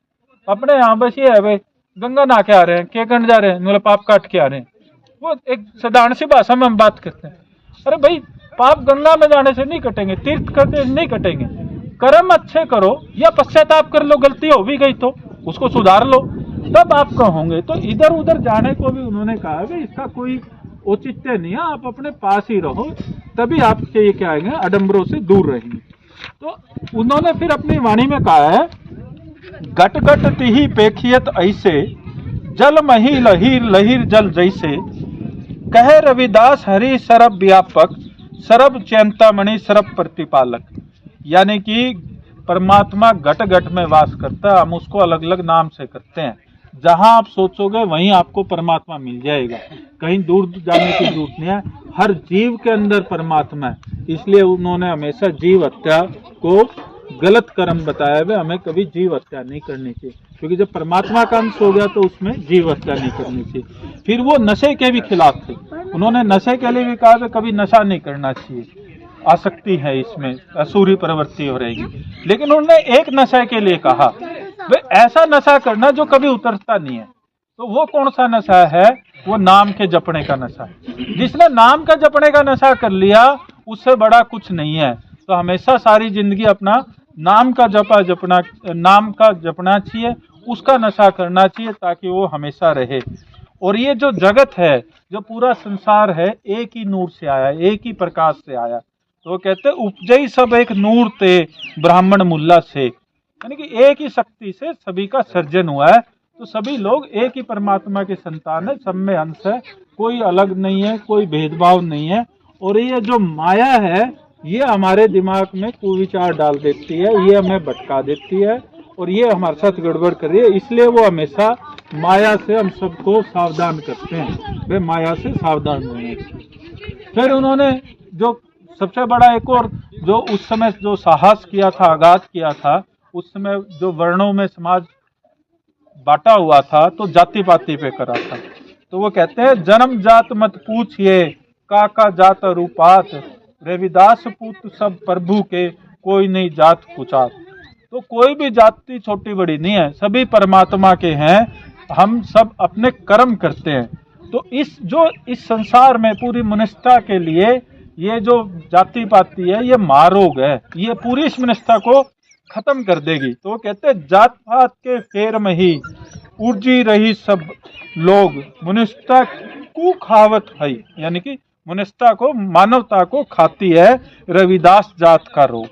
अपने यहाँ बस ये है भाई, गंगा नहा के आ रहे हैं, के कंड जा रहे हैं, मतलब पाप काट के आ रहे हैं, वो एक साधारण सी भाषा में हम बात करते हैं। अरे भाई पाप गंगा में जाने से नहीं कटेंगे, तीर्थ करते नहीं कटेंगे। कर्म अच्छे करो या पश्चाताप कर लो, गलती हो भी गई तो उसको सुधार लो, तब आप होंगे। तो इधर उधर जाने को भी उन्होंने कहा कि इसका कोई औचित्य नहीं है, आप अपने पास ही रहो, तभी आपके ये क्या आएंगे, आडंबरों से दूर रहेंगे। तो उन्होंने फिर अपनी वाणी में कहा है, गट गट तिही पेखियत ऐसे, जल मही लहीर लहीर जल जैसे, कहे रविदास हरि सरब व्यापक, सरब चैंतामणि सरब प्रतिपालक। यानी कि परमात्मा घट घट में वास करता है, हम उसको अलग अलग नाम से करते हैं। जहां आप सोचोगे वहीं आपको परमात्मा मिल जाएगा, कहीं दूर जाने की जरूरत नहीं है। हर जीव के अंदर परमात्मा है, इसलिए उन्होंने हमेशा जीव हत्या को गलत कर्म बताया हुआ, हमें कभी जीव हत्या नहीं करनी चाहिए, क्योंकि जब परमात्मा का अंश हो गया तो उसमें जीव हत्या नहीं करनी चाहिए। फिर वो नशे के भी खिलाफ थे, उन्होंने नशे के लिए भी कहा कि कभी नशा नहीं करना चाहिए, आसक्ति है इसमें, असुरी प्रवृत्ति हो रहेगी। लेकिन उन्होंने एक नशे के लिए कहा, वे ऐसा नशा करना जो कभी उतरता नहीं है। तो वो कौन सा नशा है? वो नाम के जपने का नशा। जिसने नाम का जपने का नशा कर लिया उससे बड़ा कुछ नहीं है। तो हमेशा सारी जिंदगी अपना नाम का जपना चाहिए, उसका नशा करना चाहिए, ताकि वो हमेशा रहे। और ये जो जगत है, जो पूरा संसार है, एक ही नूर से आया, एक ही प्रकाश से आया। तो वो कहते उपजई सब एक नूर ते ब्राह्मण मुल्ला से, यानी कि एक ही शक्ति से सभी का सर्जन हुआ है। तो सभी लोग एक ही परमात्मा के संतान है, सब में अंश है, कोई अलग नहीं है, कोई भेदभाव नहीं है। और ये जो माया है ये हमारे दिमाग में कुविचार डाल देती है, ये हमें भटका देती है और ये हमारे साथ गड़बड़ कर रही है। इसलिए वो हमेशा माया से हम सबको सावधान करते हैं, वे माया से सावधान रहें। फिर उन्होंने जो सबसे बड़ा एक और जो उस समय जो साहस किया था, आघात किया था, उस समय जो वर्णों में समाज बांटा हुआ था तो जाति पाति पे करा था। तो वो कहते हैं जन्म जात मत पूछिए, काका जात रूपात, रविदास पुत्र सब प्रभु के, कोई नहीं जात कुचात। तो कोई भी जाति छोटी बड़ी नहीं है, सभी परमात्मा के हैं, हम सब अपने कर्म करते हैं। तो इस संसार में पूरी मनुष्यता के लिए ये जो जाति पाति है ये महारोग है, ये पूरी इस मनुष्यता को खत्म कर देगी। तो वो कहते हैं जात पात के फेर में ही उर्जी रही सब लोग, मनुष्यता को खावत है, यानी कि मनुष्यता को, मानवता को खाती है रविदास जात का रोग।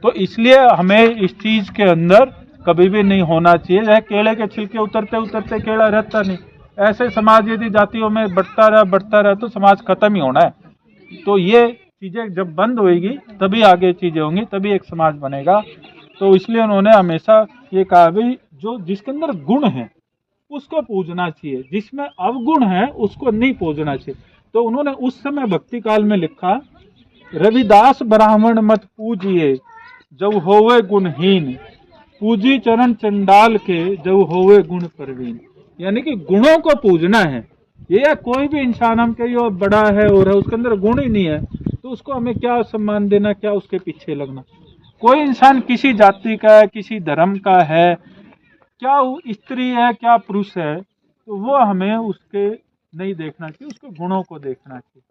तो इसलिए हमें इस चीज के अंदर कभी भी नहीं होना चाहिए। जैसे केले के छिलके उतरते उतरते केला रहता नहीं, ऐसे समाज यदि जातियों में बढ़ता रहा तो समाज खत्म ही होना है। तो ये चीजें जब बंद होएगी तभी आगे चीजें होंगी, तभी एक समाज बनेगा। तो इसलिए उन्होंने हमेशा ये कहा भी जो जिसके अंदर गुण है उसको पूजना चाहिए, जिसमें अवगुण है उसको नहीं पूजना चाहिए। तो उन्होंने उस समय भक्ति काल में लिखा, रविदास ब्राह्मण मत पूजिए जब होवे गुणहीन, पूजी चरण चंडाल के जब होवे गुण प्रवीण। यानी कि गुणों को पूजना है। ये कोई भी इंसान हम कहीं बड़ा है और है, उसके अंदर गुण ही नहीं है तो उसको हमें क्या सम्मान देना, क्या उसके पीछे लगना। कोई इंसान किसी जाति का है, किसी धर्म का है, क्या वो स्त्री है क्या पुरुष है, तो वो हमें उसके नहीं देखना चाहिए, उसके गुणों को देखना चाहिए।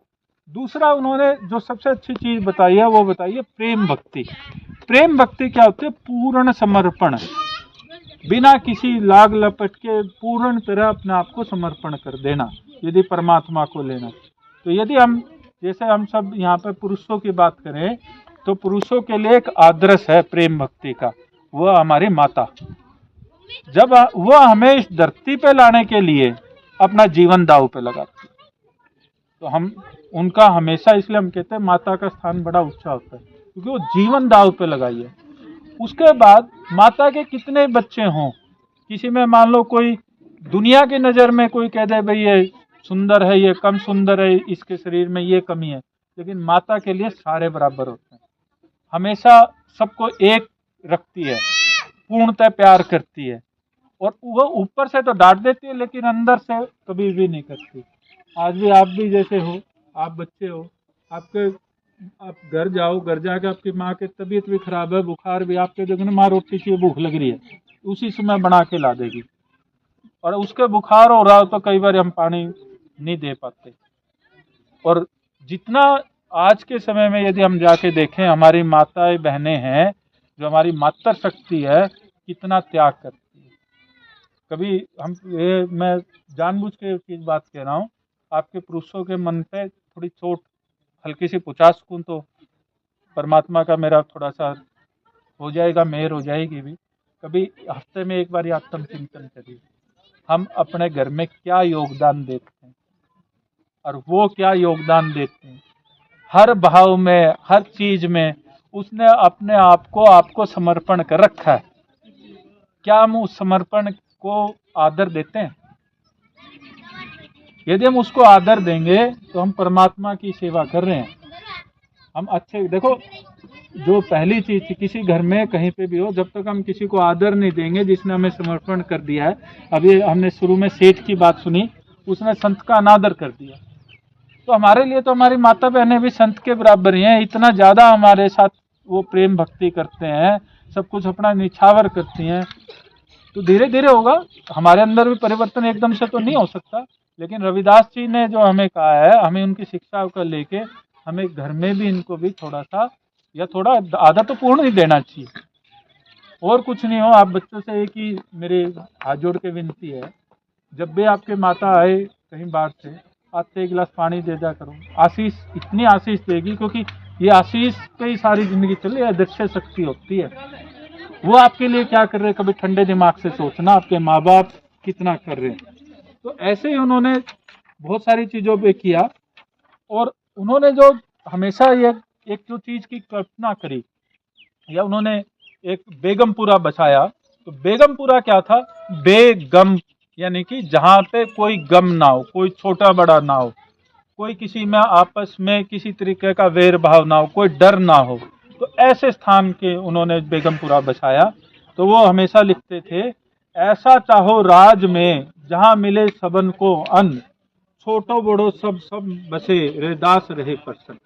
दूसरा उन्होंने जो सबसे अच्छी चीज बताई है वो बताई है प्रेम भक्ति। प्रेम भक्ति क्या होती है? पूर्ण समर्पण, बिना किसी लाग लपट के पूर्ण तरह अपने आप को समर्पण कर देना, यदि परमात्मा को लेना। तो यदि हम जैसे हम सब यहाँ पे पुरुषों की बात करें तो पुरुषों के लिए एक आदर्श है प्रेम भक्ति का, वह हमारी माता। जब वह हमें इस धरती पे लाने के लिए अपना जीवन दांव पे लगाती है, तो हम उनका हमेशा, इसलिए हम कहते हैं माता का स्थान बड़ा ऊंचा होता है, क्योंकि वो जीवन दांव पे लगाई है। उसके बाद माता के कितने बच्चे हों, किसी में मान लो कोई दुनिया की नज़र में कोई कह दे भाई ये सुंदर है, ये कम सुंदर है, इसके शरीर में ये कमी है, लेकिन माता के लिए सारे बराबर होते हैं। हमेशा सबको एक रखती है, पूर्णतः प्यार करती है, और वो ऊपर से तो डांट देती है लेकिन अंदर से कभी भी नहीं करती। आज भी आप भी जैसे हो, आप बच्चे हो, आप घर जाओ, घर जाके आपकी माँ की तबीयत भी खराब है, बुखार भी, आपके देखने माँ रोटी चाहिए, भूख लग रही है, उसी समय बना के ला देगी। और उसके बुखार हो रहा हो तो कई बार हम पानी नहीं दे पाते। और जितना आज के समय में यदि हम जाके देखें, हमारी माताएं बहनें हैं जो हमारी मातृ शक्ति है, कितना त्याग करती है। कभी मैं जानबूझ के चीज बात कह रहा हूँ, आपके पुरुषों के मन पे थोड़ी चोट हल्की सी पहुंचा सकूं तो परमात्मा का मेरा थोड़ा सा हो जाएगा, मेहर हो जाएगी भी। कभी हफ्ते में एक बार आत्मचिंतन करिए, हम अपने घर में क्या योगदान देते हैं और वो क्या योगदान देते हैं। हर भाव में, हर चीज में उसने अपने आप को आपको समर्पण कर रखा है। क्या हम उस समर्पण को आदर देते हैं? यदि हम उसको आदर देंगे तो हम परमात्मा की सेवा कर रहे हैं। हम अच्छे, देखो जो पहली चीज थी, किसी घर में कहीं पे भी हो, जब तक हम किसी को आदर नहीं देंगे जिसने हमें समर्पण कर दिया है। अभी हमने शुरू में सेठ की बात सुनी, उसने संत का अनादर कर दिया। तो हमारे लिए तो हमारी माता बहनें भी संत के बराबर ही हैं, इतना ज़्यादा हमारे साथ वो प्रेम भक्ति करते हैं, सब कुछ अपना निछावर करती हैं। तो धीरे धीरे होगा, हमारे अंदर भी परिवर्तन एकदम से तो नहीं हो सकता, लेकिन रविदास जी ने जो हमें कहा है, हमें उनकी शिक्षा को लेके हमें घर में भी इनको भी थोड़ा सा या थोड़ा आधा तो पूर्ण ही देना चाहिए। और कुछ नहीं हो, आप बच्चों से एक ही मेरे हाथ जोड़ के विनती है, जब भी आपके माता आए कहीं बाहर से, आते एक गिलास पानी दे दिया करो। आशीष, इतनी आशीष देगी, क्योंकि ये आशीष पे ही सारी जिंदगी चली है, दृश्य शक्ति होती है। वो आपके लिए क्या कर रहे हैं, कभी ठंडे दिमाग से सोचना, आपके माँ बाप कितना कर रहे हैं। तो ऐसे ही उन्होंने बहुत सारी चीज़ों पे किया, और उन्होंने जो हमेशा ये एक जो चीज़ की कल्पना करी, या उन्होंने एक बेगमपुरा बसाया। तो बेगमपुरा क्या था, बेगम यानी कि जहाँ पे कोई गम ना हो, कोई छोटा बड़ा ना हो, कोई किसी में आपस में किसी तरीके का वैर भाव ना हो, कोई डर ना हो। तो ऐसे स्थान के उन्होंने बेगमपुरा बसाया। तो वो हमेशा लिखते थे, ऐसा चाहो राज में जहाँ मिले सबन को अन्न, छोटो बड़ो सब सब बसे रैदास रहे प्रसन्न।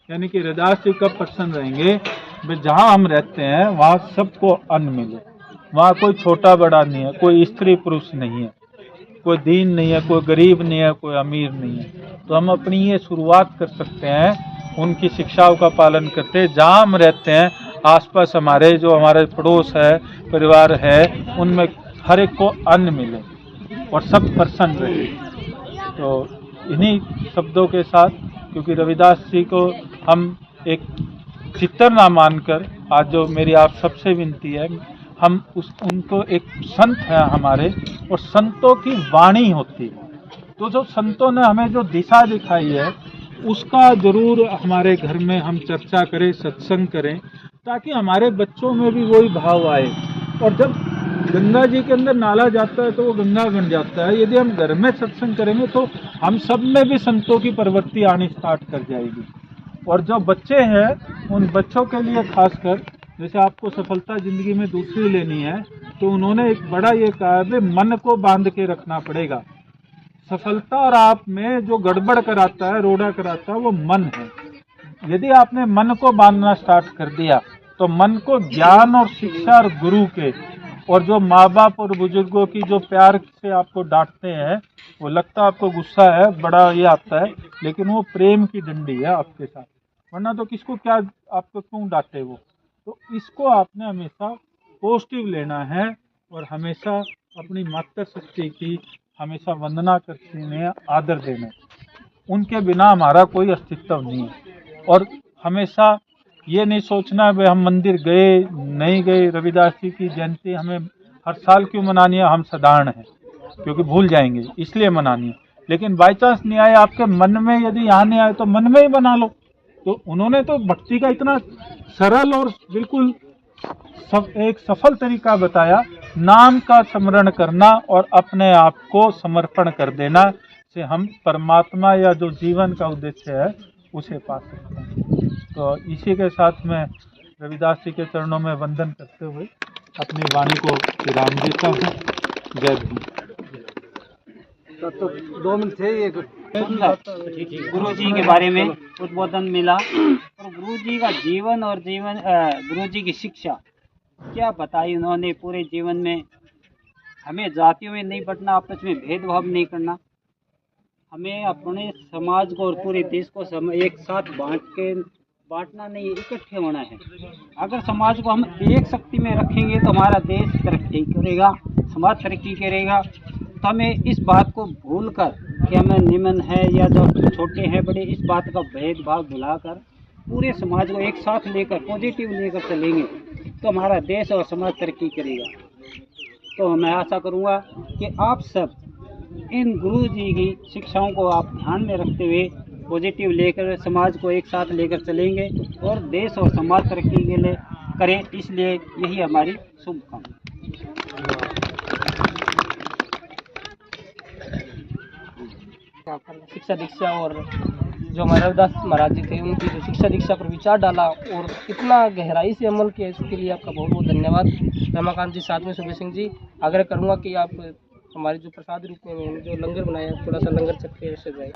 यानी कि रैदास जी कब प्रसन्न रहेंगे, जहाँ हम रहते हैं वहाँ सबको अन्न मिले, वहाँ कोई छोटा बड़ा नहीं है, कोई स्त्री पुरुष नहीं है, कोई दीन नहीं है, कोई गरीब नहीं है, कोई अमीर नहीं है। तो हम अपनी ये शुरुआत कर सकते हैं उनकी शिक्षाओं का पालन करते, जहाँ हम रहते हैं आसपास हमारे जो हमारे पड़ोस है, परिवार है, उनमें हर एक को अन्न मिले और सब प्रसन्न रहे। तो इन्हीं शब्दों के साथ, क्योंकि रविदास जी को हम एक चित्तर ना मानकर, आज जो मेरी आप सबसे विनती है, हम उनको एक संत है हमारे, और संतों की वाणी होती है। तो जो संतों ने हमें जो दिशा दिखाई है, उसका जरूर हमारे घर में हम चर्चा करें, सत्संग करें, ताकि हमारे बच्चों में भी वही भाव आए। और जब गंगा जी के अंदर नाला जाता है तो वो गंगा बन जाता है। यदि हम घर में सत्संग करेंगे तो हम सब में भी संतों की प्रवृत्ति आनी स्टार्ट कर जाएगी। और जो बच्चे हैं, उन बच्चों के लिए खासकर, जैसे आपको सफलता जिंदगी में दूसरी लेनी है, तो उन्होंने एक बड़ा ये कहा है, मन को बांध के रखना पड़ेगा। सफलता और आप में जो गड़बड़ कराता है, रोड़ा कराता है, वो मन है। यदि आपने मन को बांधना स्टार्ट कर दिया, तो मन को ज्ञान और शिक्षा और गुरु के, और जो माँ बाप और बुजुर्गों की जो प्यार से आपको डांटते हैं, वो लगता है आपको गुस्सा है, बड़ा ये आता है, लेकिन वो प्रेम की डंडी है आपके साथ। वरना तो किसको क्या, आपको क्यों डांटे वो। तो इसको आपने हमेशा पॉजिटिव लेना है, और हमेशा अपनी मातृशक्ति की हमेशा वंदना करने है, आदर देना। उनके बिना हमारा कोई अस्तित्व नहीं है। और हमेशा ये नहीं सोचना भाई हम मंदिर गए नहीं गए, रविदास जी की जयंती हमें हर साल क्यों मनानी है, हम साधारण हैं क्योंकि भूल जाएंगे इसलिए मनानी है। लेकिन बाई चांस नहीं आए आपके मन में, यदि यहाँ नहीं आए तो मन में ही बना लो। तो उन्होंने तो भक्ति का इतना सरल और बिल्कुल एक सफल तरीका बताया, नाम का स्मरण करना और अपने आप को समर्पण कर देना से हम परमात्मा या जो जीवन का उद्देश्य है उसे पा सकते हैं। तो इसी के साथ मैं रविदास जी के चरणों में वंदन करते हुए अपनी वाणी को विराम देता हूँ। जय भीम। तो 2 मिनट थे ये गुरु जी के बारे में उद्बोधन मिला, और गुरु जी का जीवन और गुरु जी की शिक्षा क्या बताई उन्होंने पूरे जीवन में। हमें जातियों में नहीं बंटना, आपस में भेदभाव नहीं करना, हमें अपने समाज को और पूरे देश को एक साथ बांटना नहीं, इकट्ठे होना है। अगर समाज को हम एक शक्ति में रखेंगे तो हमारा देश तरक्की करेगा, समाज तरक्की करेगा। तो हमें इस बात को भूलकर कि हमें निम्न है या जो छोटे हैं बड़े, इस बात का भेदभाव भुलाकर पूरे समाज को एक साथ लेकर पॉजिटिव लेकर चलेंगे तो हमारा देश और समाज तरक्की करेगा। तो मैं आशा करूँगा कि आप सब इन गुरु जी की शिक्षाओं को आप ध्यान में रखते हुए पॉजिटिव लेकर समाज को एक साथ लेकर चलेंगे और देश और समाज तरक्की के लिए करें। इसलिए यही हमारी शुभकामना। शिक्षा दीक्षा और जो हमारे रविदास महाराज जी थे, उनकी जो शिक्षा दीक्षा पर विचार डाला और इतना गहराई से अमल किया, इसके लिए आपका बहुत बहुत धन्यवाद। रमाकांत जी, साथ में सुबह सिंह जी, आग्रह करूँगा कि आप हमारे जो प्रसाद रूप में जो लंगर बनाया, थोड़ा सा लंगर चख के ऐसे जाए।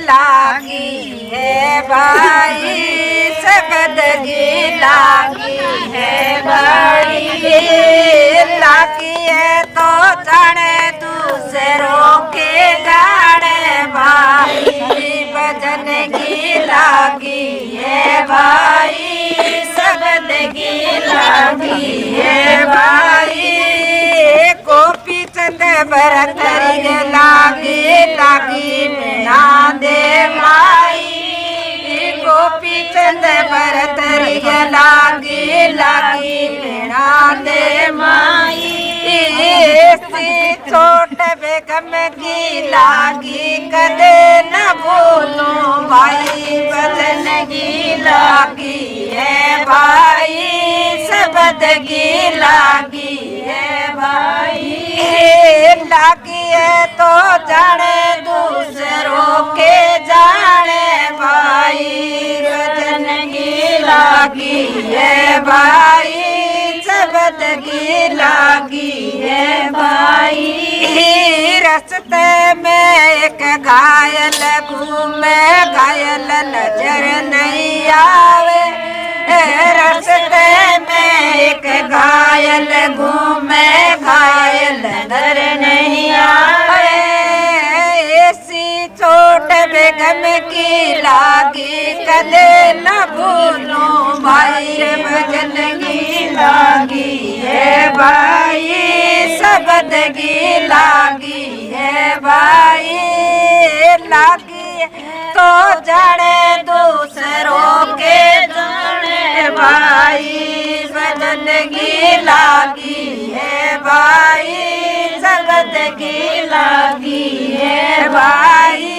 लागी है भाई, सबदगी लागी है भाई। लागी है तो जाने दूसरों के गाने भाई, भजन की लागी है भाई, सबदगी लागी है भाई। गोपी चंद भरत लागी लागी बिना दे माई, गोपी चंद भरत लागी लागी बिना दे माई। ऐसी छोट बेगम की लागी कदे न भूलूं भाई, भजन की लागी है भाई, सबदगी लागी है भाई। लागी है तो जाने दूसरों के जाने भाई, भजन की लागी है भाई, सबदगी लागी है भाई। रस्ते में एक घायल घूमे, घायल नजर नहीं आवे। रस्ते में एक घायल घूमे, घायल नजर नहीं आवे। ऐसी छोट बेगम की लागी कदे न भूलूं भाई, भजन की लागी है भाई, सबदगी लागी है भाई। लागी तो जाने दूसरों के जाने भाई, भजन की लागी है भाई, सबदगी लागी है भाई।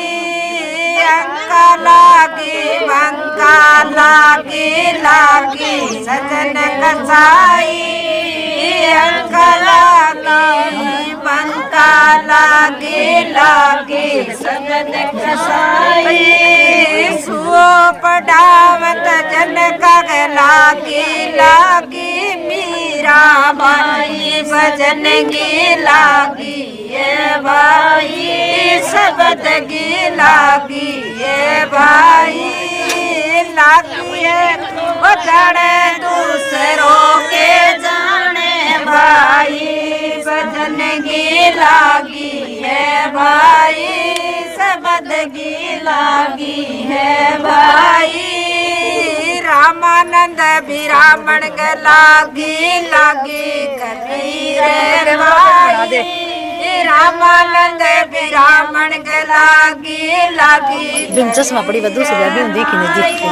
अंका लागी बंका लागी लागी सजन कसाई, अंका लागी बंका लागी लागी सजन कसाई। सुओ पढ़ावत जन कग लागी लागी मीरा भाई, भजन की लागी है भाई, सबदगी लागी है भाई। लागी है वो जाने दूसरों के जाने भाई, भजन की लागी है भाई, सबदगी लागी है भाई। रामानंद ब्राह्मण के लागी लागी कबीर भाई, रामानंद ब्राह्मण के लागी लागी बिन चश्मा पड़ी बदू से भी देखी नहीं देखी।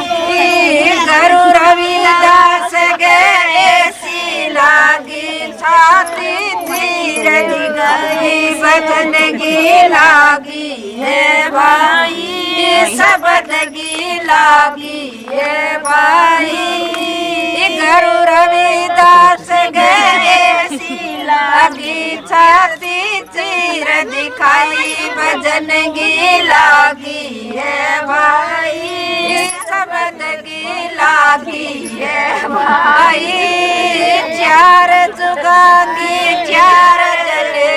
गुरु रविदास के ऐसी लागी छाती तीर गई, भजन की लागी है भाई, सबदगी लागी है भाई। गुरु रविदास के ऐसी लागी छाती तीर दिखाई, भजन की लागी है भाई, सबदगी लागी है भाई। चार जुगांगी चार जले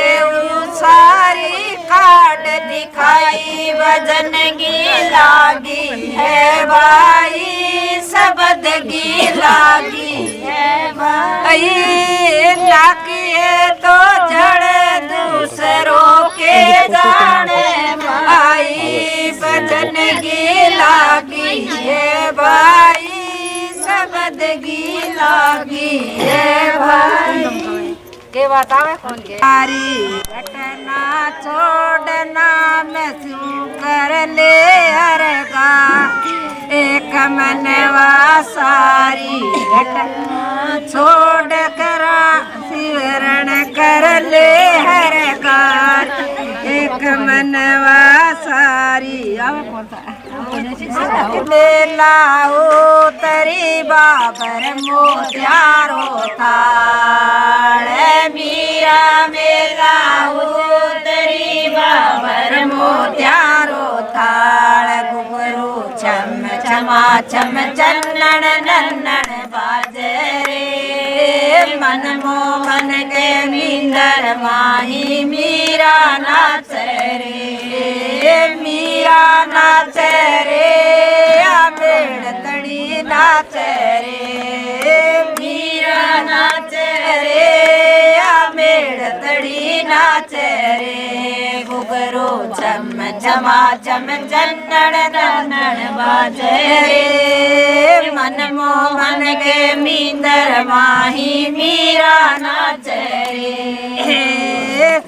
सारी काट दिखाई, भजन की लागी है भाई, सबदगी लागी है भाई। लागी है तो जड़ दूसरों के जाने भाई, भजन की लागी है भाई, सबदगी लागी है भाई। के बतावे कौन के सारी घटना छोड़ना मैं क्यों कर ले हरगा, एक मनवा सारी घटना छोड़ कर सिवरण कर ले हरगार, एक मनवा सारी। अब कौन सा ले लाओ तरी बाबर मोत्यारो थाल, मीरा मेला तरी बाबर मोत्यारो थाल। गुगरू छम छमा छम चन्नन नन्नन बाजरे, मन मोहन के मींदर माही मीरा नाच रे। मीरा मीरा नाचे रे मेड़तड़ी नाचे रे मीरा नाचे रे मेड़तड़ी नाचे रे घुघरू चम चमा चम चन्नड़ नन्नड़ बाजे रे मन मोहन के मींदर माही मीरा नाचे रे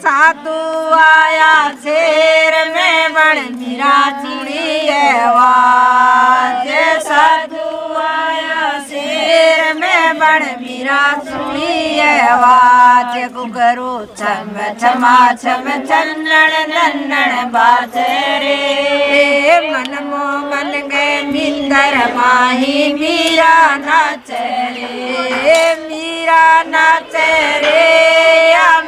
साधु आया शेर में बण मीरा चूड़ी आवाज साधु आया शेर में बण मीरा चूड़ी आवाज घुघरू छम छमा छम चन्नड़ नन्नड़ बाजे रे मन मोहन के मींदर माही मीरा नाचे रे मीरा नाचे रे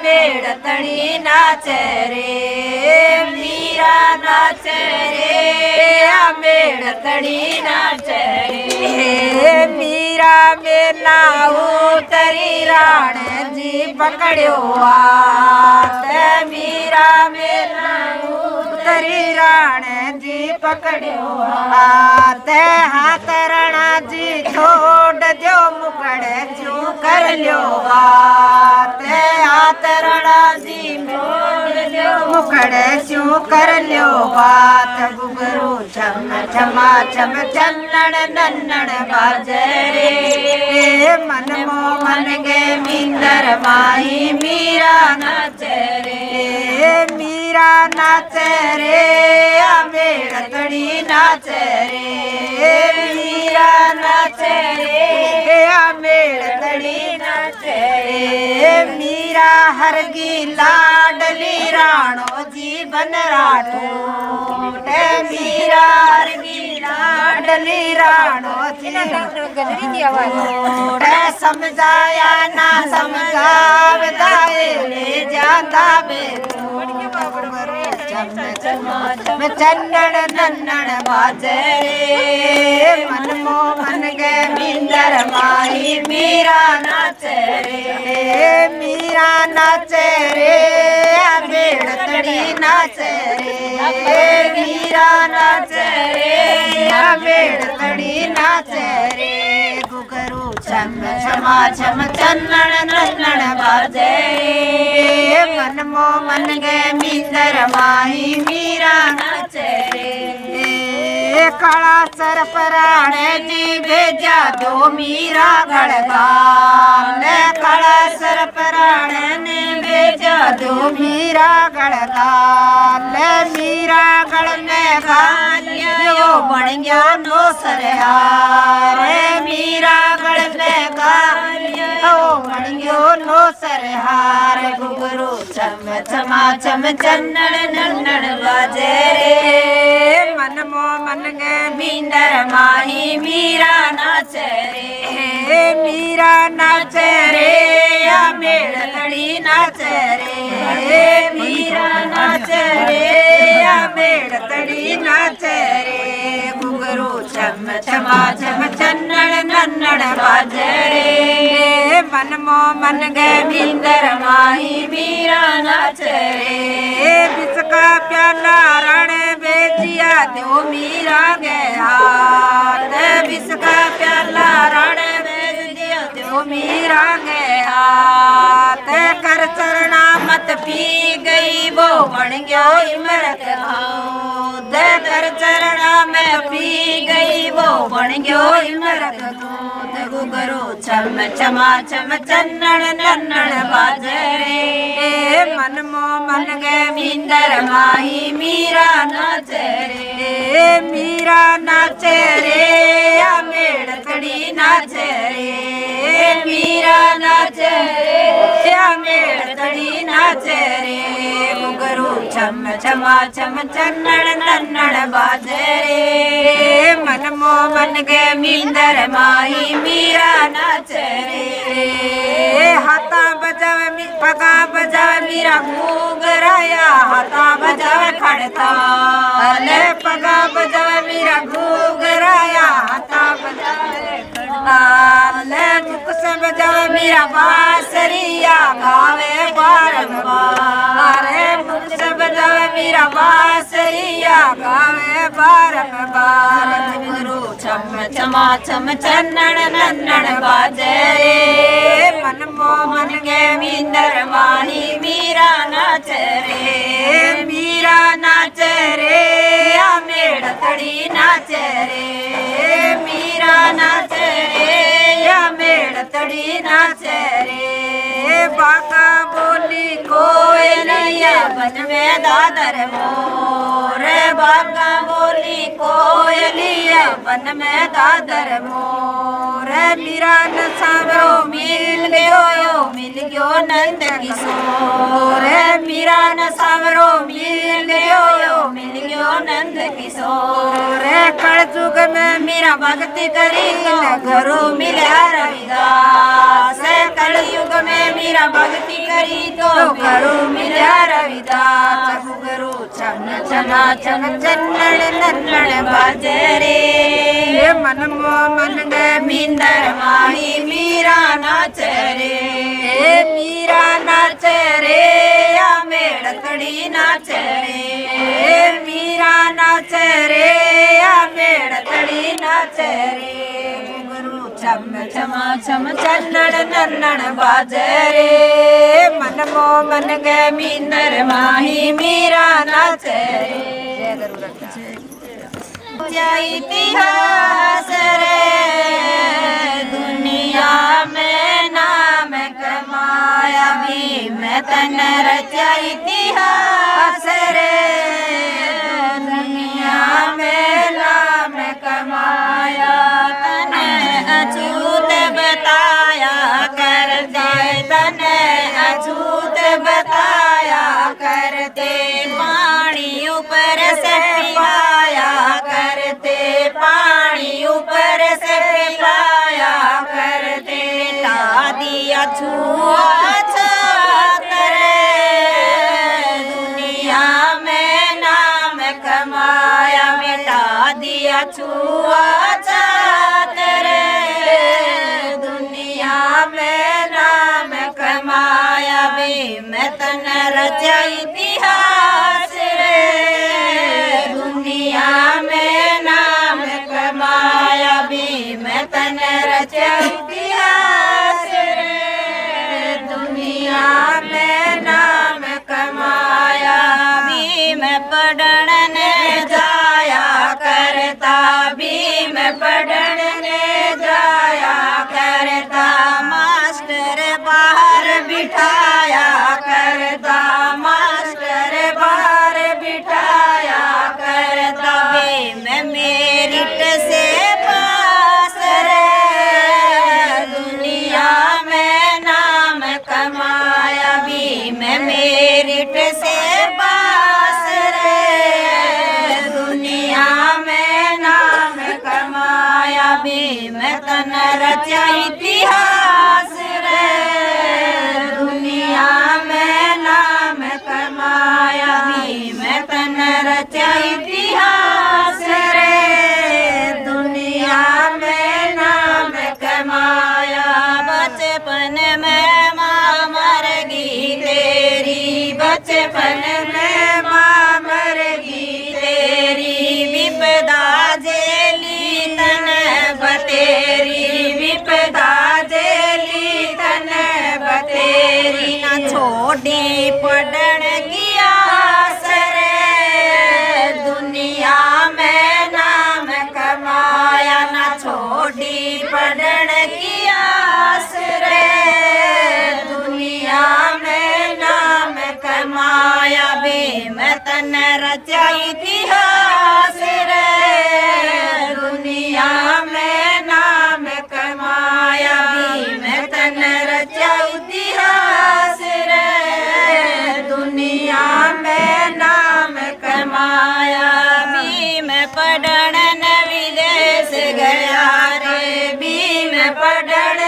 मेड़तड़ी नाचे रे मीरा नाचे रे मेड़तड़ी नाचे रे मीरा में नाऊ तरी राण जी पकड़ो हाथ मीरा में नाऊ तरी राण जी पकड़ो हाथ हाथ रणा जी छोड़ दो मुकड़ चू कर लो बात हाथ रणा जी मुकड़ चू कर लो बात घुघरू छम छमा छम चन्नड़ नन्नड़ बाजे रे मन मोहन गे मींदर माही मीरा नाचे रे मीरा नाचे रे मेड़तड़ी नाचे रे मीरा नाचे रे मेड़तड़ी नाचे रे मीरा हरगी लाडली राणो जीवन राठौड़ मीरा हरगी लाडली राणो जीवन समझाया ना समझावे ले जाता बे चन्नड़ नन्नड़ बाजे रे मन मोहन गे मींदर माही मीरा नाचे रे मीरा नाचे रे मेड़तड़ी नाचे रे मीरा नाचे रे मेड़तड़ी नाचे रे घुघरू छम छमा छम चन्नड़ नन्नड़ बाजे रे मन मोहन गे मींदर माही मीरा नाचे रे काला सर पराणे जी भेजा दो मीरा गड़गाल काला सर पराणे ने भेजा दो मीरा गड़गाल मीरा गढ़ में गालियो बन गया नो सरहार मीरा गढ़ में गालियो बन गयो नो सरहार घुघरू छम छमा छम चन्नड़ नन्नड़ बाजे रे मन मोहन गे मींदर माही मीरा नाचे रे मीरा नाचे रे मेड़तड़ी नाचे रे मीरा नाचे रे मेड़तड़ी नाचे रे घुघरू छम छमा छम चन्नड़ नन्नड़ बाजे रे मन मोहन गे मींदर माही मीरा नाचे रे बिसका प्याला रण बेजिया दो मीरा गया बिसका प्याला रण बेजिया दो मीरा गया कर चरना मत पी गई वो बन गयो इमरत दूध कर चरना में पी गई वो बन गयो इमरत दूध घुघरू छम छमा छम चन्नड़ नन्नड़ बाजे रे मन मोहन गे मींदर माही मीरा नाचे रे मीरा नाचे रे मेड़तड़ी नाचे रे मीरा नाचे रे मेड़तड़ी नाचे रे घुघरू छम छमा छम चन्नड़ नन्नड़ बाजे रे मन मोहन गे मींदर माही मीरा नाचे रे हाथा बजावे पगा बजावे मीरा घूगराया हाथा बजावे खड़ताल पगा बजावे मीरा घूगराया हाथा बजावे खड़ताल मुख से बजावे मीरा बांसुरिया गावे बारंबार मुख से बजावे मीरा बांसुरिया गावे बारंबार गुरु छम छमा छम चन्नण नन्नण बाजे रे मन मोहन गे मींदर माही मीरा नाच रे मीरा नाच रे आ मेड़तड़ी नाच रे मीरा नाच रे आ मेड़तड़ी नाच रे बाका बोली कोयलिया बन में दादर मोर बाका बोली कोयलिया बन में दादर मोर मीरा न सावरो मिल गयो नंद किशोर मीरा न सावरो मिल गयो नंद किशोर कलयुग में मीरा भक्ति करी घरों मिला रविदास कलयुग में मीरा भक्ति करी तो घरों मिला रविदास गुरु छम छमा छम चन्नण नन्नण बाजे रे मन मोहन गे मींदर माही मीरा नाच रे मीरा नाच रे आ मेड़तड़ी नाच रे मीरा नाच रे आ मेड़तड़ी नाच रे गुरु छम छमा छम चन्नण नन्नण बाजे रे मन मोहन गे मींदर माही मीरा नाच रे इतिहास रे दुनिया में नाम कमाया भी मैं तन रचा इतिहास रे दुनिया में नाम कमाया तन अछूत बताया करते तन अछूत बताया करते पानी ऊपर से पाया करते पानी ऊपर से पाया करते ला दिया छुआ करे दुनिया में नाम कमाया मिटा दिया छुआ करे दुनिया में नाम कमाया भी मैं तन रचा इतिहास रे दुनिया में नाम कमाया भी मैं तन रचा इतिहास रे दुनिया में नाम कमाया भी मैं पढ़ने जाया करता भी मैं पढ़ने जाया करता मास्टर बाहर बिठाया करता मास्टर बाहर बिठाया करता भी मैं मेरिट से पास रे दुनिया में नाम कमाया भी मैं मेरिट से पास रे दुनिया में नाम कमाया भी मैं तन रचा इतिहास रे दुनिया में नाम कमाया भी मैं तन रचा इतिहास रे दुनिया में नाम कमाया बचपन में माँ मर गई तेरी बचपन में माँ मर गई तेरी विपदा जेली तन बतेरी विपदा जेली तन बतेरी न छोड़ी पढ़न की आस रे दुनिया में नाम कमाया न छोड़ी पढ़न की आस रे दुनिया में नाम कमाया भी मैं तन रचा इतिहास रे दुनिया में नाम कमाया भी मैं तन रचा इतिहास रे दुनिया में नाम कमाया भी मैं पढ़न विदेश गया रे भी मैं पढ़न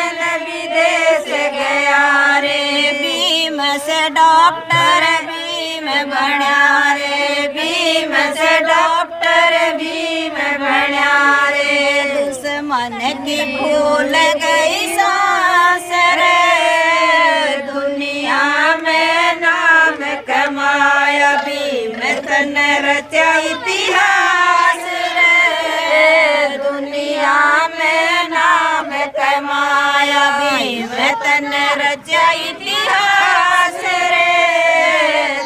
विदेश गया रे भीम से डॉक्टर भीम बना रे भीम से डॉक्टर भीम बना रे दुश्मन की भूल गई सांस रे दुनिया में नाम कमाया भी मैं तन रचा इतिहास रे दुनिया में नाम कमाया भीम तन रचा इतिहास रे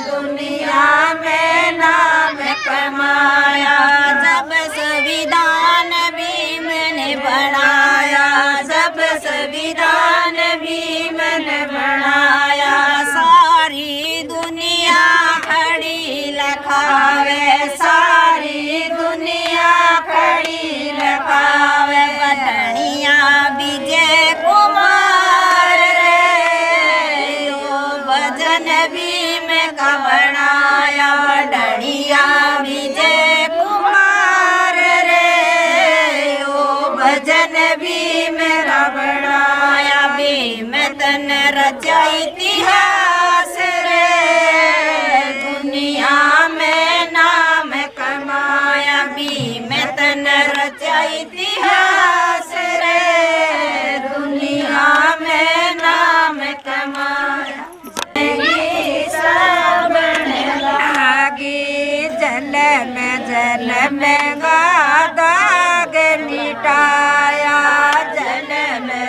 दुनिया में नाम कमाया जब संविधान भीम ने बनाया जब संविधान भीम ने बनाया सारी दुनिया खड़ी लखावे सारी दुनिया खड़ी लखावे बटनिया विजय कुमार रे ओ भजन भीम का बनाया बटनिया विजय कुमार रे ओ भजन भीम का बनाया भीम तन रचा इतिहास रे दुनिया में नाम कमाया भीम तन रचा इतिहास रे दुनिया में नाम कमाया श्रावण लागी जल में दाग मिटाया जल में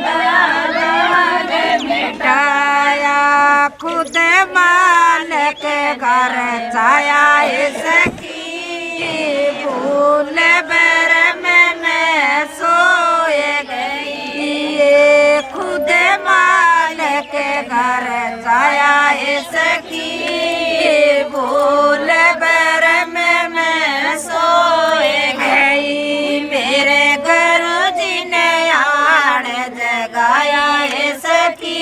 दाग मिटाया खुद मालिक घर छाया इसकी भूल भरम में सोए गई खुद मालिक घर छाया इसकी भूल भरम में सोए गई मेरे गुरु जी ने आड़ जगाया इसकी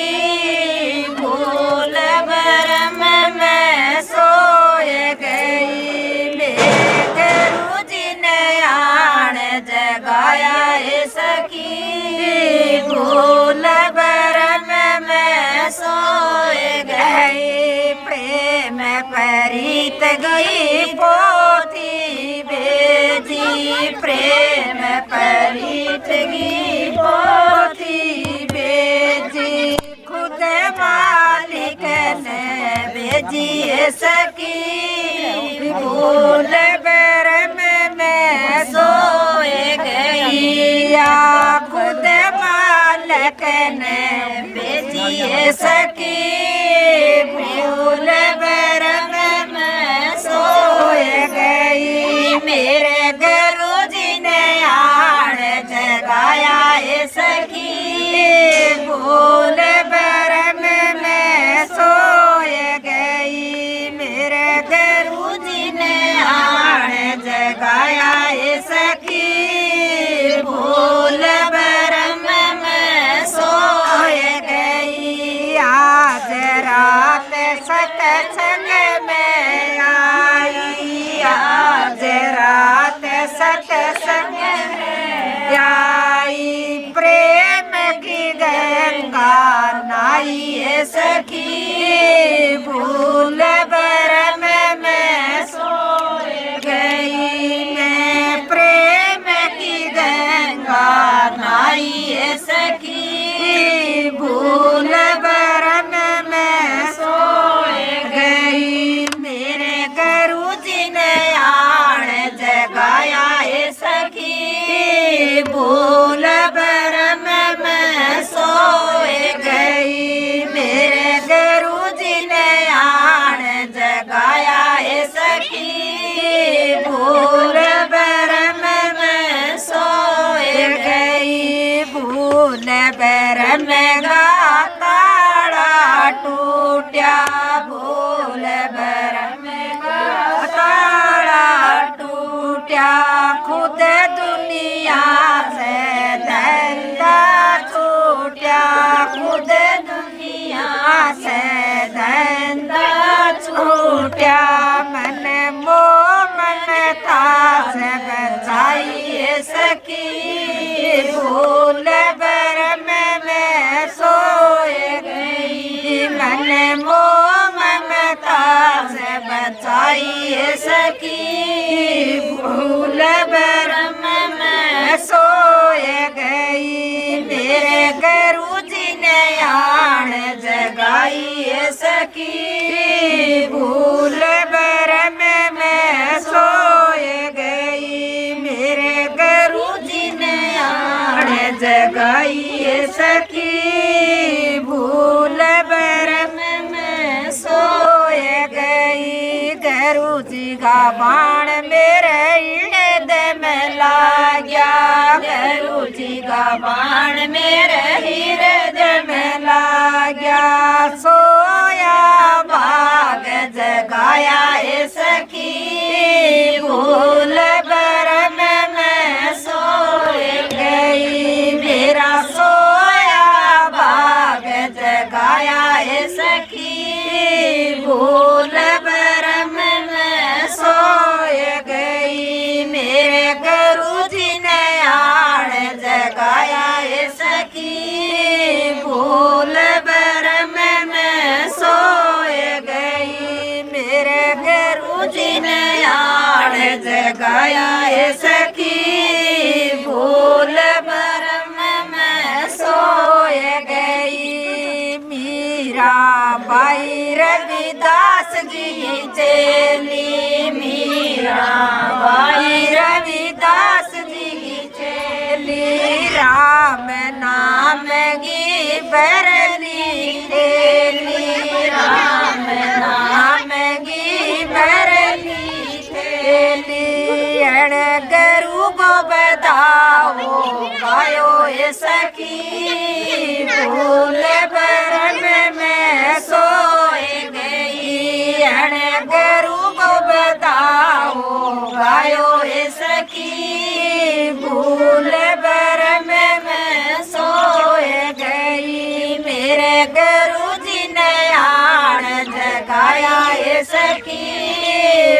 भूल भरम में सोए गई मेरे गुरु जी ने आड़ जगाया इसकी भूल भरम में सोए गई प्रेम प्रीत गई पोथी भेजी प्रेम प्रीत गई पोथी भेजी खुद मालिक ने भेजी सकी भूल भरम में सोए गई या खुद मालिक ने भेजी सकी भूल भरम में सोए गई मेरे गुरु जी ने आड़ जगाया सकी भूल भरम में सोए गई मेरे गुरु जी ने आड़ जगाया सकी भूल भरम में सोए गई आज रात सत्संग में आई आज रात सत्संग में आई प्रेम की गंगा नाई सखी भूल भरम में सोए गई मैं प्रेम की गंगा नाई सखी भूल भरम में सोए गई मेरे गुरु जी ने आड़ जगाया सखी भूल भरम में सोए गई मेरे गुरु जी ने आड़ जगाया सखी भूल भरम में सोए गई भूल भरम का ताड़ा टूटा भूल भरम का ताड़ा टूटा खुद दुनिया से धंधा छूटा खुद दुनिया से धंधा छूटा मन मोह ममता से बचाई सकी भूल भरम में सोए गई मन मोह ममता से बचाई सकी भूल भरम में सोए गई मेरे गुरु जी ने आड़ जगाई सकी भूल भरम गुरु जी का बाण मेरे हृदय में लाग्या, गुरु जी का बाण मेरे हृदय में लाग्या। सोया भाग जगाया सखी, भूल भरम में सोए गई, मेरा सोया भाग जगाया सखी, भूल भरम में सोए गई। मेरे गुरु जी ने आड़ जगाया सखी, भूल भरम में सोए गई। मेरे गुरु जी ने आड़ जगाया सखी, भूल भरम में सोए गई। मीरा बाई रविदास जी चेली, मीरा बाई रविदास जी की चेली, राम नाम की बरनी तेली, राम नाम की बरनी तेली। अण गुरु को बताओ गायो सखी, भूल भरम में सोए गई। अण गुरु को बताओ गायो सखी, भूल भरम में सोए गई। मेरे गुरु जी ने आण जगाया सखी,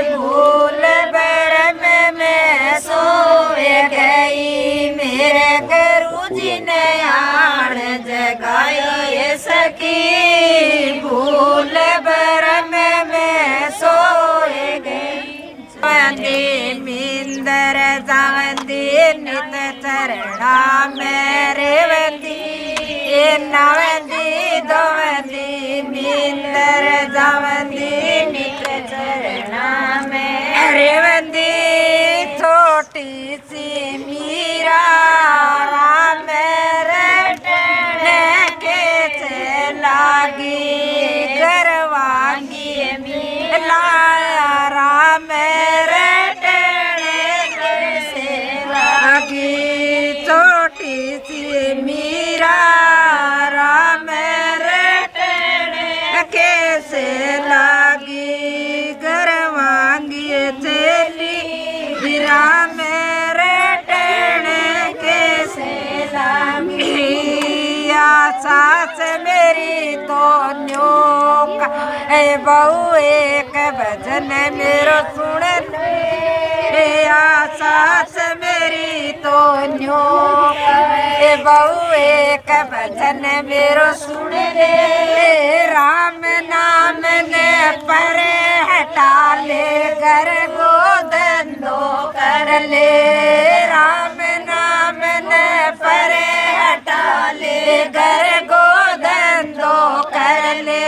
भूल भरम में सोए गई। मेरे गुरु जी ने आण जगाया सखी, भूल भरम में सोए गई। वंदे मिंदर जावंदी नित चरणा में रेवंदी, नवंदी दोवंदी मिंदर जावंदी नित चरणा में रेवंदी। छोटी सी मीरा राम रटने के लागी, गरवांगी मिला राम रटने से लागी। छोटी सी मीरा राम रटने के से लागी, गरवांगी चली राम रटने के से लागी। सास मेरी तो न्योक बहु एक भजन मेरो सुन ले, सास मेरी तो न्योक बहु एक भजन मेरो सुन ले। राम नाम ने पर हटा ले, घर को धंधो कर ले, राम नाम ने पर हटा ले, घर को धंधो कर ले।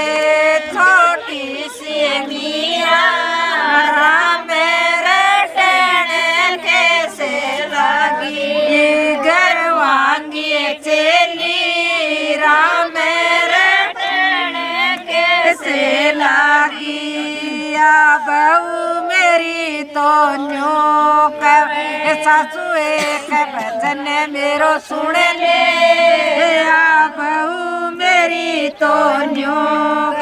छोटी सी मीरा राम रटने कैसे लगी, गरवांगी चेली राम रटने कैसे लगी। बहू मेरी तो न्योक सासू एक भजन मेरो सुन ले, बहू मेरी तो न्योक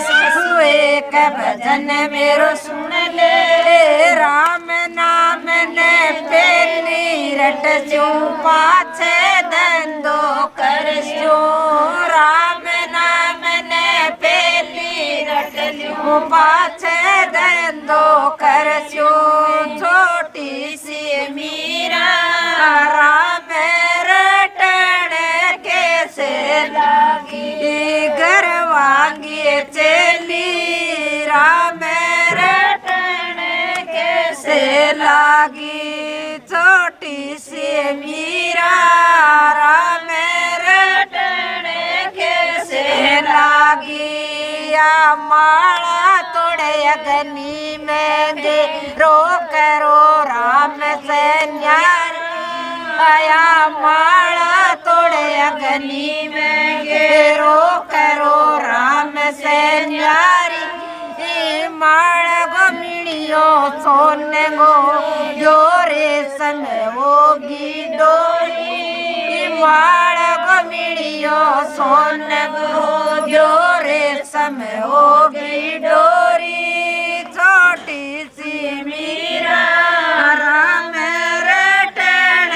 सासू एक भजन मेरो सुन ले। राम नाम ने पेली रट जो पाछे धंधो कर जो, राम नाम ने पेली रट जो पाछे धंधो कर जो। छोटी सी मीरा राम रटने कैसे लगी, गरवांगी चली राम रटने कैसे लगी। छोटी सी मीरा राम रटने कैसे लगी। माला तोड़े अग्नि में दे रो करो राम से न्यार, आया माला तोड़े अग्नि में रो करो राम से न्यारी। माला को मिलियो सोन गो जो रेशम होगी डोरी माल गो मिलियो सोन गो जो रेशम होगी डोरी छोटी सी मीरा राम रटन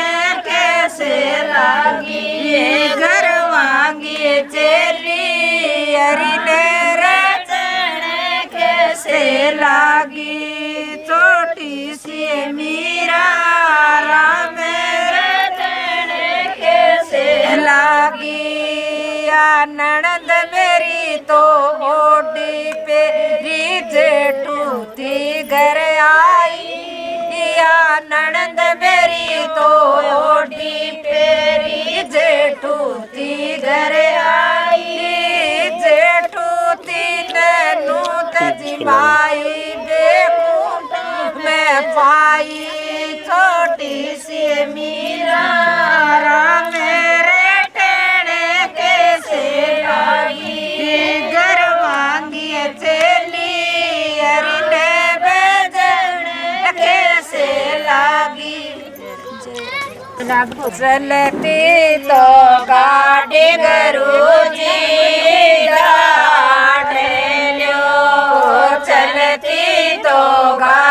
कैसे लागी ये घर वांगी चेली अरिने रचन कैसे लागी छोटी सी मीरा राम रटन कैसे लागी ननद मेरी तो ओडी पे जेठू थी घर आई या ननद मेरी तो ओडी पे जेठू थी घर आई जेठू थी नैनू तजमाई देखूं मैं पाई छोटी सी मीरा राम चलती तो गाड़ी गुरुजी डांट लो चलती तो गाड़ी